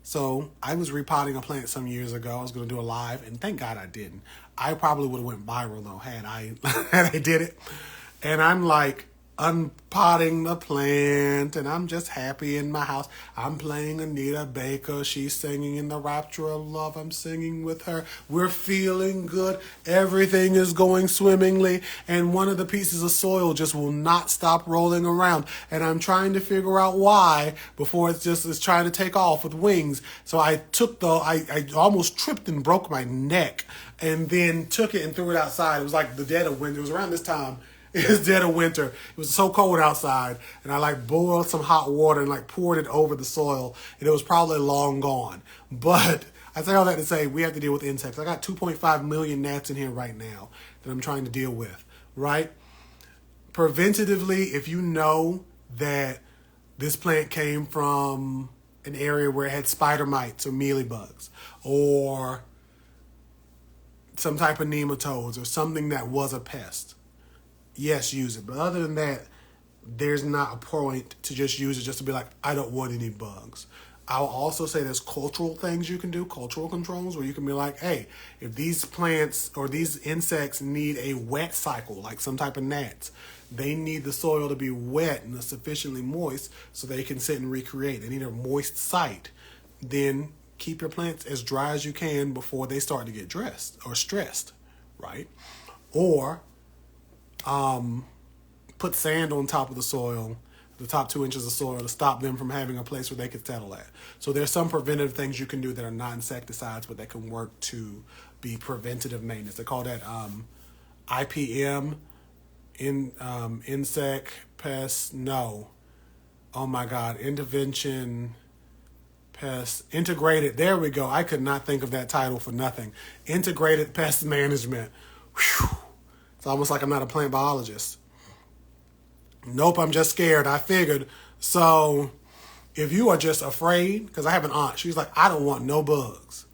So I was repotting a plant some years ago. I was going to do a live, and thank God I didn't. I probably would have went viral though had I did it. And I'm like unpotting the plant, and I'm just happy in my house. I'm playing Anita Baker. She's singing in the rapture of love. I'm singing with her. We're feeling good. Everything is going swimmingly, and one of the pieces of soil just will not stop rolling around. And I'm trying to figure out why before it's trying to take off with wings. So I almost tripped and broke my neck, and then took it and threw it outside. It was like the dead of winter. It was around this time. It was dead of winter. It was so cold outside, and I boiled some hot water and poured it over the soil, and it was probably long gone. But I say all that to say we have to deal with insects. I got 2.5 million gnats in here right now that I'm trying to deal with, right? Preventatively, if you know that this plant came from an area where it had spider mites or mealybugs or some type of nematodes or something that was a pest, yes, use it. But other than that, there's not a point to just use it just to be like, I don't want any bugs. I'll also say there's cultural things you can do, cultural controls, where you can be like, hey, if these plants or these insects need a wet cycle, like some type of gnats, they need the soil to be wet and sufficiently moist so they can sit and recreate. They need a moist site. Then keep your plants as dry as you can before they start to get stressed, right? Or put sand on top of the soil, the top 2 inches of soil, to stop them from having a place where they could settle at. So there's some preventative things you can do that are not insecticides, but that can work to be preventative maintenance. They call that IPM, insect pest, no. Oh my God, intervention pest, integrated, there we go. I could not think of that title for nothing. Integrated pest management. Whew. It's almost like I'm not a plant biologist. Nope, I'm just scared. I figured. So if you are just afraid, because I have an aunt, she's like, I don't want no bugs.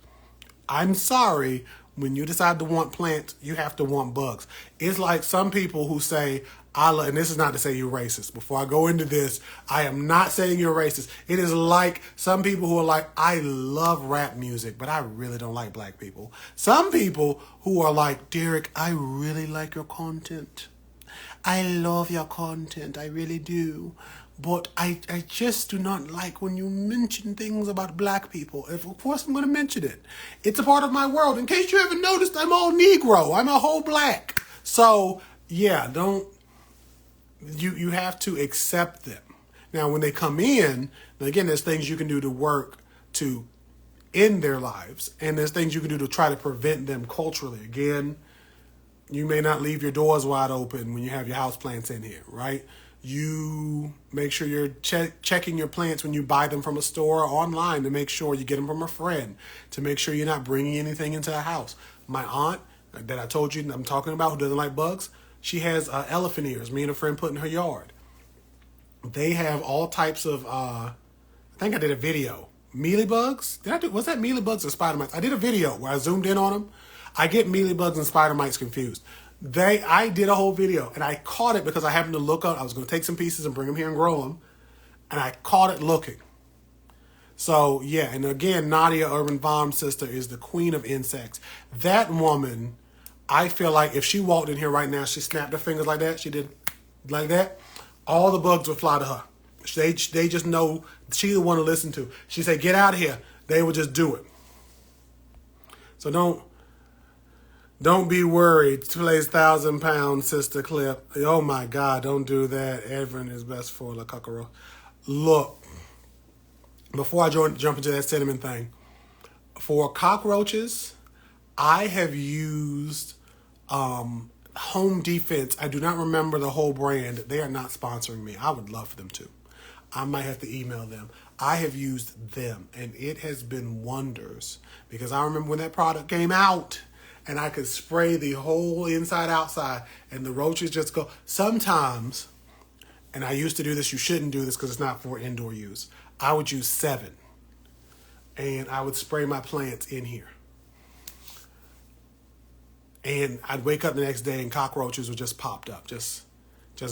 I'm sorry. When you decide to want plants, you have to want bugs. It's like some people who say, and this is not to say you're racist. Before I go into this, I am not saying you're racist. It is like some people who are like, I love rap music, but I really don't like black people. Some people who are like, Derek, I really like your content. I love your content. I really do. But I just do not like when you mention things about black people. Of course I'm going to mention it. It's a part of my world. In case you haven't noticed, I'm all Negro. I'm a whole black. So, yeah, you have to accept them. Now, when they come in, again, there's things you can do to work to end their lives. And there's things you can do to try to prevent them culturally. Again, you may not leave your doors wide open when you have your houseplants in here, right? You make sure you're checking your plants when you buy them from a store or online to make sure you get them from a friend, to make sure you're not bringing anything into the house. My aunt that I told you I'm talking about, who doesn't like bugs, she has elephant ears me and a friend put in her yard. They have all types of, I think I did a video. Mealybugs? Was that mealybugs or spider mites? I did a video where I zoomed in on them. I get mealybugs and spider mites confused. I did a whole video, and I caught it because I happened to look up. I was going to take some pieces and bring them here and grow them, and I caught it looking. So, yeah, and again, Nadia Urban Baum's sister is the queen of insects. That woman, I feel like if she walked in here right now, she snapped her fingers like that, she did like that, all the bugs would fly to her. They just know she's the one to listen to. She said, get out of here. They would just do it. So don't be worried. Plays 1,000-pound sister clip. Oh my God, don't do that. Everyone is best for la cockroach. Look, before I jump into that cinnamon thing, for cockroaches, I have used Home Defense. I do not remember the whole brand. They are not sponsoring me. I would love for them to. I might have to email them. I have used them, and it has been wonders, because I remember when that product came out, and I could spray the whole inside outside, and the roaches just go. Sometimes, and I used to do this, you shouldn't do this because it's not for indoor use, I would use 7, and I would spray my plants in here. And I'd wake up the next day and cockroaches were just popped up, just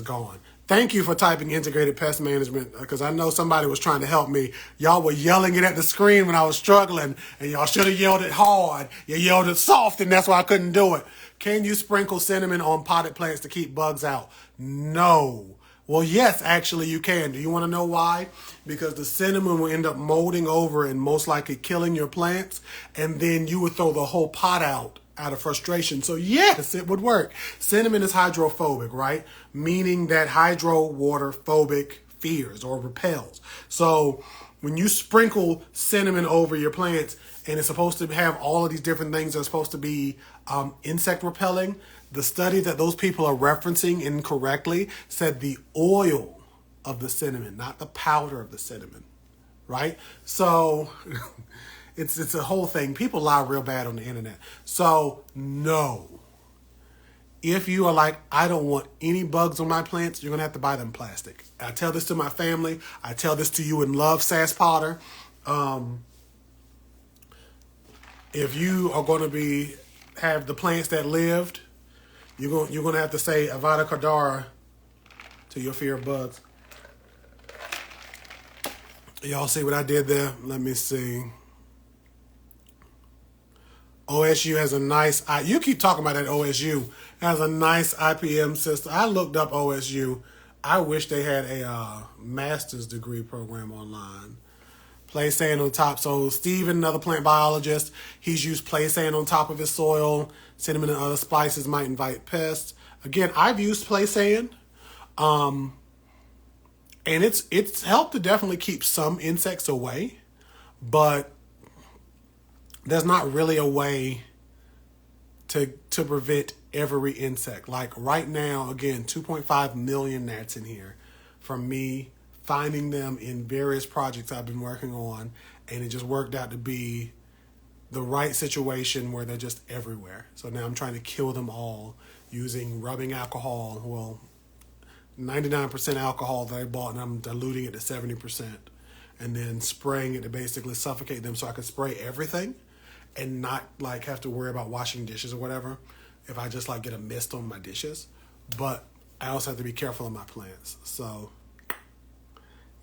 gone. Thank you for typing integrated pest management, because I know somebody was trying to help me. Y'all were yelling it at the screen when I was struggling, and y'all should have yelled it hard. You yelled it soft, and that's why I couldn't do it. Can you sprinkle cinnamon on potted plants to keep bugs out? No. Well, yes, actually you can. Do you want to know why? Because the cinnamon will end up molding over and most likely killing your plants, and then you would throw the whole pot out of frustration. So yes, it would work. Cinnamon is hydrophobic, right? Meaning that hydro water phobic fears or repels. So when you sprinkle cinnamon over your plants, and it's supposed to have all of these different things that are supposed to be insect repelling, the study that those people are referencing incorrectly said the oil of the cinnamon, not the powder of the cinnamon, right? So it's a whole thing. People lie real bad on the internet. So no. If you are like, I don't want any bugs on my plants, you're going to have to buy them plastic. I tell this to my family. I tell this to you in love, Sass Potter. If you are going to have the plants that lived, you're going to have to say Avada Kedavra to your fear of bugs. Y'all see what I did there? Let me see. OSU has a nice, you keep talking about that OSU, has a nice IPM system. I looked up OSU. I wish they had a master's degree program online. Play sand on top. So Steven, another plant biologist, he's used play sand on top of his soil. Cinnamon and other spices might invite pests. Again, I've used play sand. And it's helped to definitely keep some insects away. But there's not really a way to prevent every insect. Like right now, again, 2.5 million gnats in here from me finding them in various projects I've been working on, and it just worked out to be the right situation where they're just everywhere. So now I'm trying to kill them all using rubbing alcohol. Well, 99% alcohol that I bought, and I'm diluting it to 70%, and then spraying it to basically suffocate them so I can spray everything and not like have to worry about washing dishes or whatever if I just like get a mist on my dishes. But I also have to be careful of my plants. So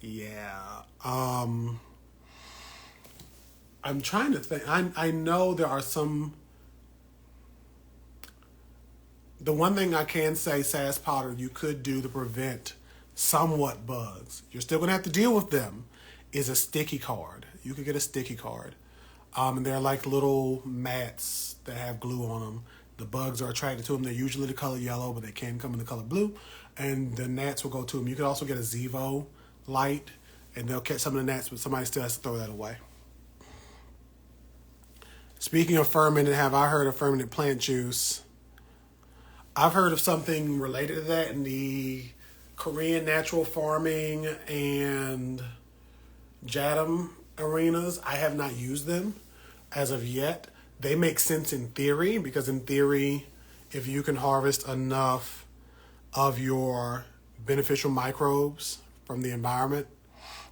yeah. I'm trying to think. I know there are some. The one thing I can say, Sass Potter, you could do to prevent somewhat bugs, you're still going to have to deal with them, is a sticky card. You could get a sticky card. And they're like little mats that have glue on them. The bugs are attracted to them. They're usually the color yellow, but they can come in the color blue. And the gnats will go to them. You could also get a Zevo light, and they'll catch some of the gnats, but somebody still has to throw that away. Speaking of fermented, have I heard of fermented plant juice? I've heard of something related to that in the Korean natural farming and Jadam arenas. I have not used them as of yet. They make sense in theory because in theory, if you can harvest enough of your beneficial microbes from the environment,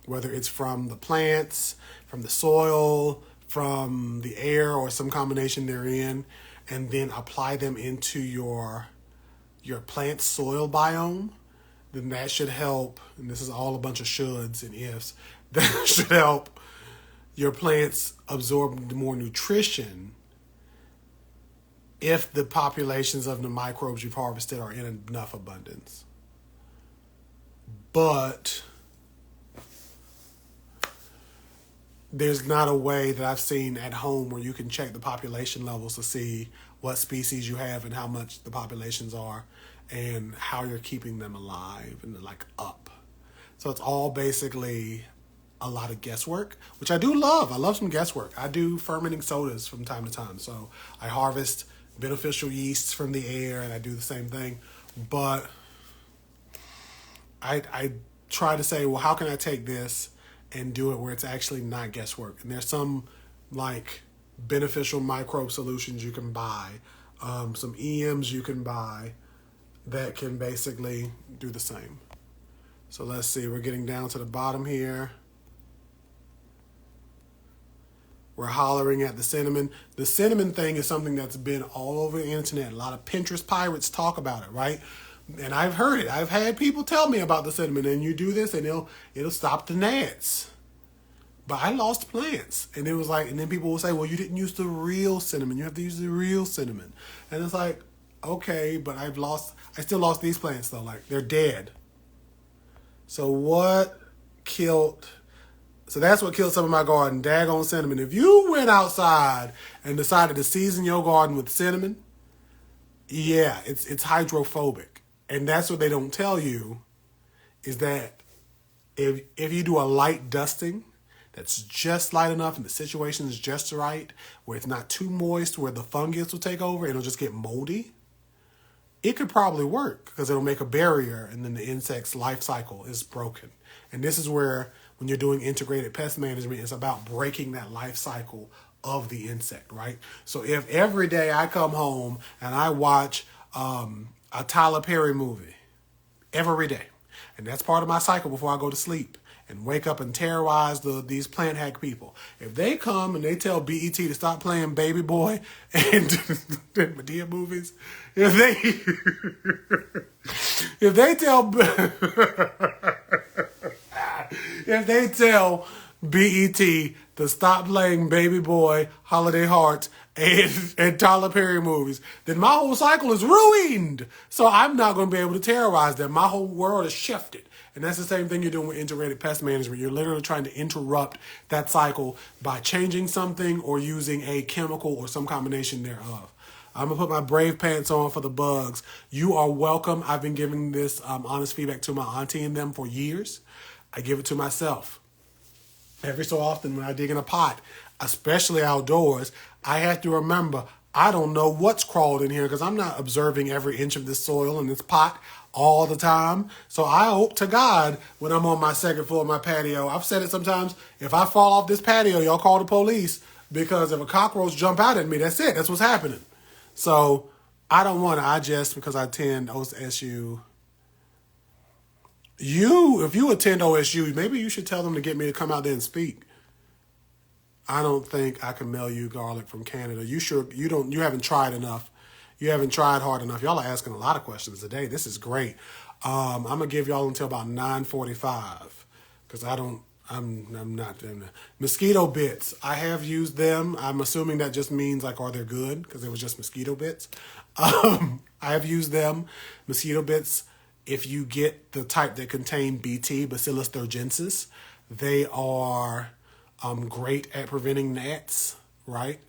whether it's from the plants, from the soil, from the air, or some combination therein, and then apply them into your plant soil biome, then that should help. And this is all a bunch of shoulds and ifs. That should help your plants absorb more nutrition if the populations of the microbes you've harvested are in enough abundance. But there's not a way that I've seen at home where you can check the population levels to see what species you have and how much the populations are and how you're keeping them alive and like up. So it's all basically a lot of guesswork, which I do love. I love some guesswork. I do fermenting sodas from time to time. So I harvest beneficial yeasts from the air and I do the same thing. But I try to say, well, how can I take this and do it where it's actually not guesswork? And there's some like beneficial microbe solutions you can buy, some EMs you can buy that can basically do the same. So let's see, we're getting down to the bottom here. We're hollering at the cinnamon. The cinnamon thing is something that's been all over the internet. A lot of Pinterest pirates talk about it, right? And I've heard it. I've had people tell me about the cinnamon, and you do this and it'll stop the gnats. But I lost plants. And it was like, and then people will say, well, you didn't use the real cinnamon. You have to use the real cinnamon. And it's like, okay, but I still lost these plants though. Like, they're dead. So that's what killed some of my garden, daggone cinnamon. If you went outside and decided to season your garden with cinnamon, yeah, it's hydrophobic. And that's what they don't tell you, is that if you do a light dusting that's just light enough and the situation is just right, where it's not too moist, where the fungus will take over and it'll just get moldy, it could probably work because it'll make a barrier and then the insect's life cycle is broken. And this is where, when you're doing integrated pest management, it's about breaking that life cycle of the insect, right? So if every day I come home and I watch a Tyler Perry movie every day, and that's part of my cycle before I go to sleep and wake up and terrorize these plant hack people. If they come and they tell BET to stop playing Baby Boy and the Medea movies, if they tell BET to stop playing Baby Boy, Holiday Hearts, and Tyler Perry movies, then my whole cycle is ruined. So I'm not going to be able to terrorize them. My whole world is shifted. And that's the same thing you're doing with integrated pest management. You're literally trying to interrupt that cycle by changing something or using a chemical or some combination thereof. I'm going to put my brave pants on for the bugs. You are welcome. I've been giving this honest feedback to my auntie and them for years. I give it to myself. Every so often when I dig in a pot, especially outdoors, I have to remember, I don't know what's crawled in here because I'm not observing every inch of this soil in this pot all the time. So I hope to God when I'm on my second floor of my patio, I've said it sometimes, if I fall off this patio, y'all call the police, because if a cockroach jump out at me, that's it. That's what's happening. So I don't want to, because I attend OSU. If you attend OSU, maybe you should tell them to get me to come out there and speak. I don't think I can mail you garlic from Canada. You haven't tried enough. You haven't tried hard enough. Y'all are asking a lot of questions today. This is great. I'm going to give y'all until about 9:45 because I'm not doing that. Mosquito bits. I have used them. I'm assuming that just means like, are they good? Because it was just mosquito bits. I have used them. Mosquito bits, if you get the type that contain BT, Bacillus thuringiensis, they are great at preventing gnats, right?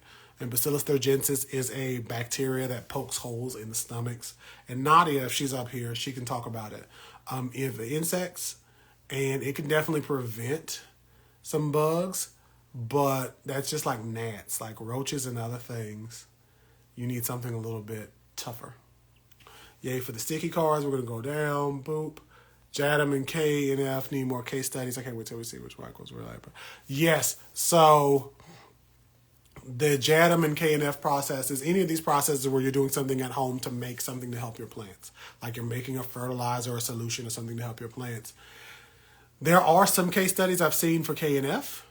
And Bacillus thuringiensis is a bacteria that pokes holes in the stomachs. And Nadia, if she's up here, she can talk about it. If the insects, and it can definitely prevent some bugs, but that's just like gnats, like roaches and other things. You need something a little bit tougher. Yay for the sticky cards. We're going to go down, boop. JADM and K and F need more case studies. I can't wait till we see which one goes right. But yes, so the JADM and KNF processes, any of these processes where you're doing something at home to make something to help your plants, like you're making a fertilizer or a solution or something to help your plants. There are some case studies I've seen for KNF,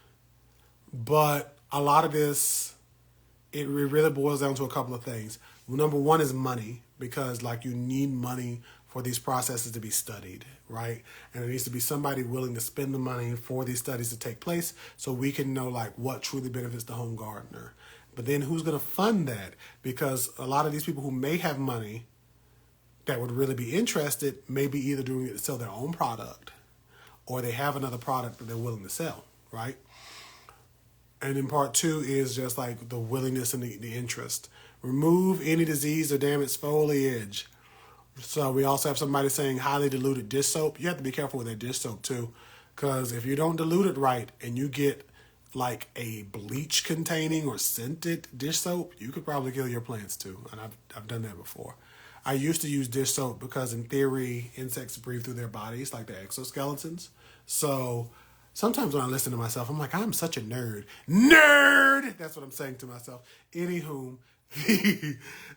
but a lot of this, it really boils down to a couple of things. Number one is money, because like you need money for these processes to be studied, right? And there needs to be somebody willing to spend the money for these studies to take place so we can know like what truly benefits the home gardener. But then who's going to fund that? Because a lot of these people who may have money that would really be interested may be either doing it to sell their own product or they have another product that they're willing to sell, right? And then part two is just like the willingness and the interest. Remove any disease or damaged foliage. So we also have somebody saying highly diluted dish soap. You have to be careful with that dish soap too, because if you don't dilute it right and you get like a bleach containing or scented dish soap, you could probably kill your plants too. And I've done that before. I used to use dish soap because in theory, insects breathe through their bodies like their exoskeletons. So sometimes when I listen to myself, I'm like, I'm such a nerd. Nerd! That's what I'm saying to myself. Anywho,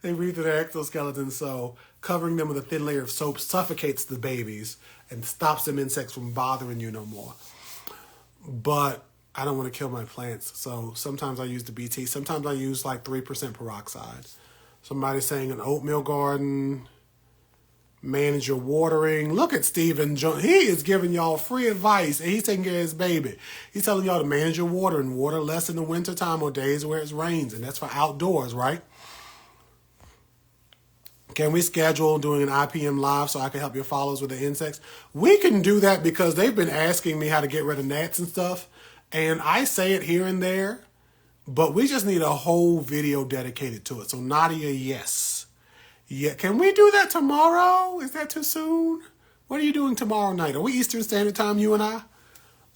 they breathe through their exoskeleton, so covering them with a thin layer of soap suffocates the babies and stops them insects from bothering you no more. But I don't want to kill my plants, so sometimes I use the BT. Sometimes I use like 3% peroxide. Somebody's saying an oatmeal garden, manage your watering. Look at Stephen Jones. He is giving y'all free advice, and he's taking care of his baby. He's telling y'all to manage your water and water less in the wintertime or days where it rains, and that's for outdoors, right? Can we schedule doing an IPM live so I can help your followers with the insects? We can do that because they've been asking me how to get rid of gnats and stuff, and I say it here and there, but we just need a whole video dedicated to it. So Nadia, yes. Yeah, can we do that tomorrow? Is that too soon? What are you doing tomorrow night? Are we Eastern Standard Time, you and I?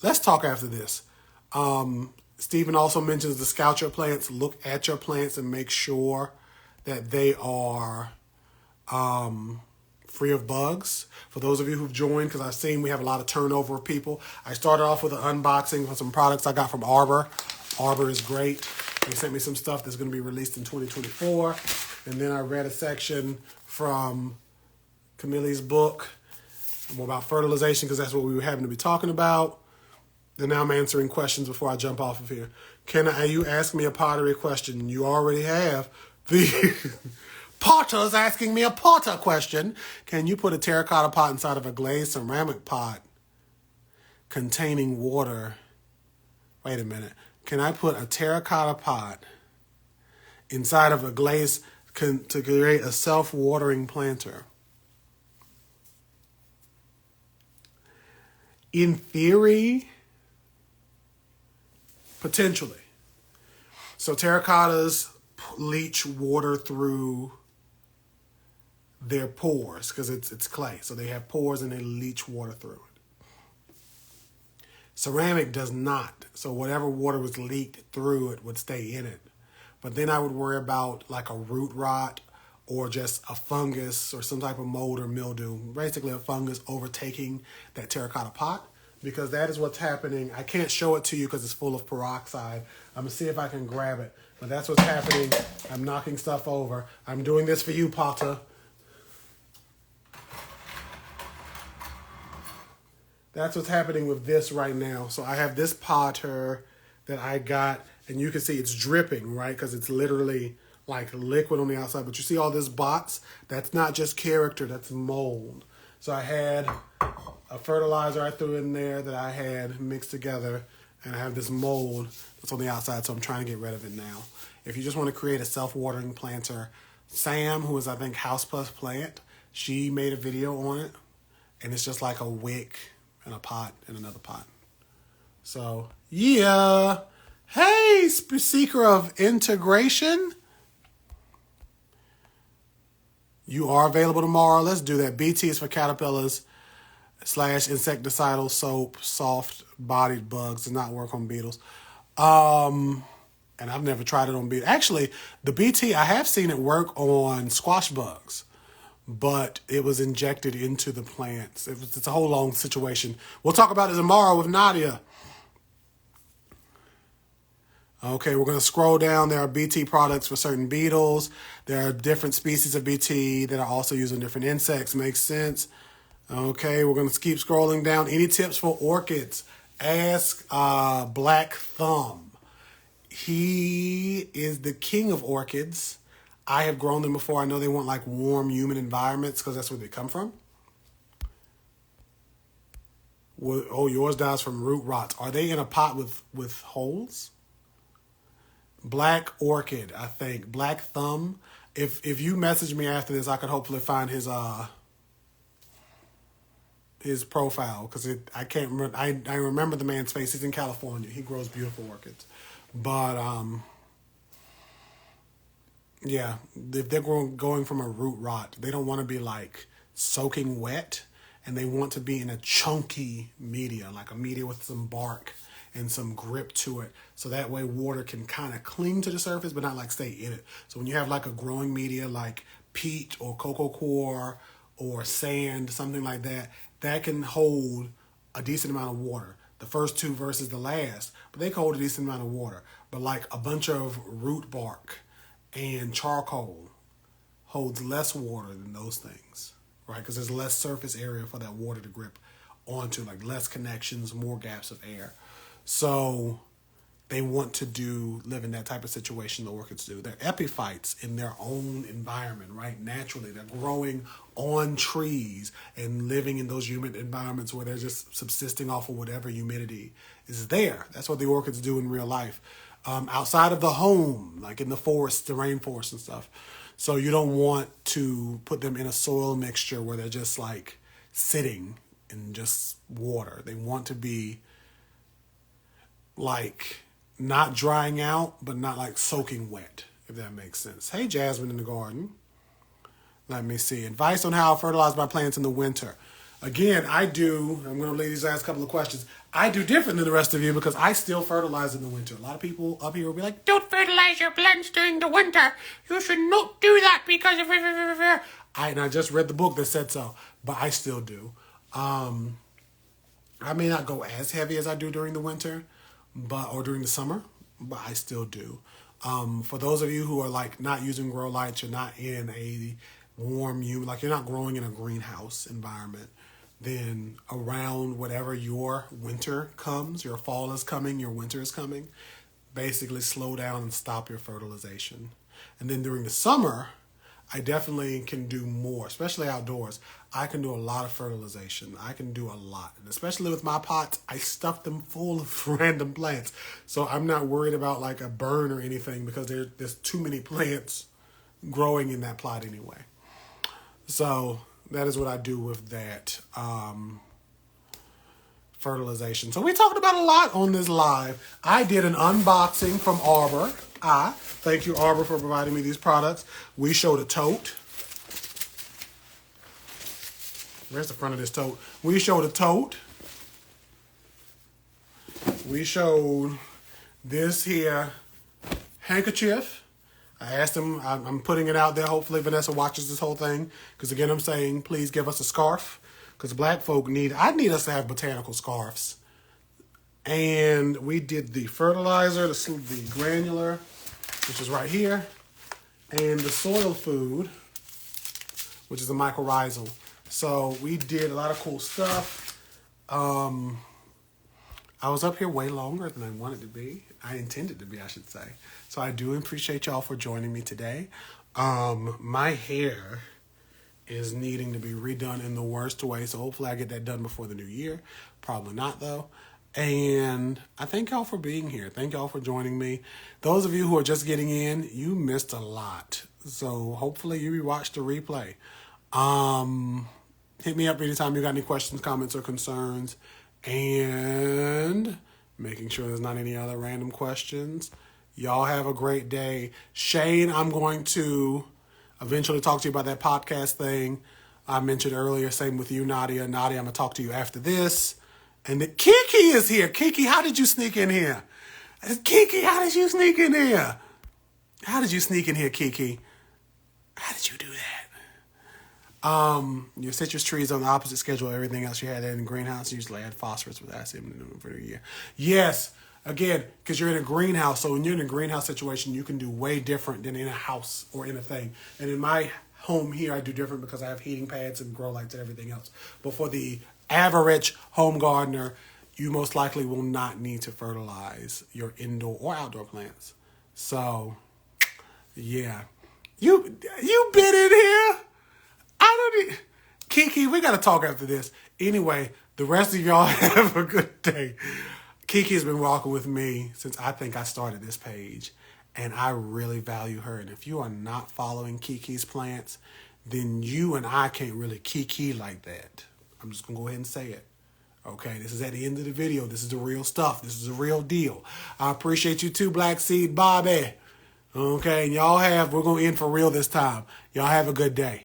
Let's talk after this. Stephen also mentions to scout your plants. Look at your plants and make sure that they are free of bugs. For those of you who've joined, because I've seen we have a lot of turnover of people. I started off with an unboxing of some products I got from Arbor. Arbor is great. They sent me some stuff that's going to be released in 2024. And then I read a section from Camille's book about fertilization, because that's what we were having to be talking about. And now I'm answering questions before I jump off of here. You ask me a pottery question? You already have. The Potter's asking me a potter question. Can you put a terracotta pot inside of a glazed ceramic pot containing water? Wait a minute. Can I put a terracotta pot inside of a glazed to create a self-watering planter? In theory, potentially. So terracottas leach water through their pores because it's clay. So they have pores and they leach water through it. Ceramic does not. So whatever water was leaked through it would stay in it. But then I would worry about like a root rot or just a fungus or some type of mold or mildew. Basically a fungus overtaking that terracotta pot, because that is what's happening. I can't show it to you because it's full of peroxide. I'm going to see if I can grab it. But that's what's happening. I'm knocking stuff over. I'm doing this for you, Potter. That's what's happening with this right now. So I have this Potter that I got, and you can see it's dripping, right? Because it's literally like liquid on the outside. But you see all this bots? That's not just character, that's mold. So I had a fertilizer I threw in there that I had mixed together, and I have this mold that's on the outside, so I'm trying to get rid of it now. If you just want to create a self-watering planter, Sam, who is I think House Plus Plant, she made a video on it, and it's just like a wick and a pot and another pot. So, yeah. Hey, seeker of integration. You are available tomorrow. Let's do that. BT is for caterpillars / insecticidal soap, soft-bodied bugs. Does not work on beetles. And I've never tried it on beetles. Actually, the BT, I have seen it work on squash bugs. but it was injected into the plants. It's a whole long situation. We'll talk about it tomorrow with Nadia. Okay, we're going to scroll down. There are BT products for certain beetles. There are different species of BT that are also used on different insects. Makes sense. Okay, we're going to keep scrolling down. Any tips for orchids? Ask Black Thumb. He is the king of orchids. I have grown them before. I know they want like warm, humid environments because that's where they come from. Oh, yours dies from root rot. Are they in a pot with holes? Black Orchid, I think. Black Thumb. If you message me after this, I could hopefully find his profile because I can't remember. I remember the man's face. He's in California. He grows beautiful orchids, but yeah, if they're going from a root rot, they don't want to be like soaking wet, and they want to be in a chunky media, like a media with some bark and some grip to it. So that way water can kind of cling to the surface, but not like stay in it. So when you have like a growing media like peat or cocoa coir or sand, something like that, that can hold a decent amount of water. The first two versus the last, but they can hold a decent amount of water. But like a bunch of root bark and charcoal holds less water than those things, right? Because there's less surface area for that water to grip onto, like less connections, more gaps of air. So they want to live in that type of situation the orchids do. They're epiphytes in their own environment, right? Naturally, they're growing on trees and living in those humid environments where they're just subsisting off of whatever humidity is there. That's what the orchids do in real life. Outside of the home, like in the forest, the rainforest and stuff. So you don't want to put them in a soil mixture where they're just like sitting in just water. They want to be like not drying out, but not like soaking wet, if that makes sense. Hey, Jasmine in the garden. Let me see. Advice on how I fertilize my plants in the winter. Again, I'm going to leave these last couple of questions. I do different than the rest of you because I still fertilize in the winter. A lot of people up here will be like, don't fertilize your plants during the winter. You should not do that because of... And I just read the book that said so, but I still do. I may not go as heavy as I do during the winter, or during the summer, but I still do. For those of you who are like not using grow lights, you're not in a warm, humid, like you're not growing in a greenhouse environment, then around whatever your winter comes, your fall is coming, your winter is coming, basically slow down and stop your fertilization. And then during the summer, I definitely can do more, especially outdoors. I can do a lot of fertilization. I can do a lot. And especially with my pots, I stuff them full of random plants. So I'm not worried about like a burn or anything because there's too many plants growing in that plot anyway. So that is what I do with that fertilization. So we talked about a lot on this live. I did an unboxing from Arbor. Thank you, Arbor, for providing me these products. We showed a tote. Where's the front of this tote? We showed a tote. We showed this here handkerchief. I asked him, I'm putting it out there. Hopefully Vanessa watches this whole thing. Because again, I'm saying, please give us a scarf. Because black folk need us to have botanical scarves. And we did the fertilizer, the granular, which is right here. And the soil food, which is a mycorrhizal. So we did a lot of cool stuff. I was up here way longer than I wanted to be. I intended to be, I should say. So I do appreciate y'all for joining me today. My hair is needing to be redone in the worst way. So hopefully I get that done before the new year. Probably not though. And I thank y'all for being here. Thank y'all for joining me. Those of you who are just getting in, you missed a lot. So hopefully you rewatch the replay. Hit me up anytime you got any questions, comments, or concerns. And making sure there's not any other random questions. Y'all have a great day. Shane, I'm going to eventually talk to you about that podcast thing I mentioned earlier. Same with you, Nadia. Nadia, I'm going to talk to you after this. And Kiki is here. Kiki, how did you sneak in here? Kiki, how did you sneak in here? How did you sneak in here, Kiki? How did you do Your citrus trees on the opposite schedule. Everything else you had in the greenhouse, you usually add phosphorus with acid for the year. Yes, again, because you're in a greenhouse. So when you're in a greenhouse situation, you can do way different than in a house or in a thing. And in my home here, I do different because I have heating pads and grow lights and everything else. But for the average home gardener, you most likely will not need to fertilize your indoor or outdoor plants. So, yeah, you been in here. I don't need... Kiki, we got to talk after this. Anyway, the rest of y'all have a good day. Kiki's been walking with me since I think I started this page, and I really value her. And if you are not following Kiki's plants, then you and I can't really Kiki like that. I'm just going to go ahead and say it. Okay, this is at the end of the video. This is the real stuff. This is the real deal. I appreciate you too, Black Seed Bobby. Okay, and we're going to end for real this time. Y'all have a good day.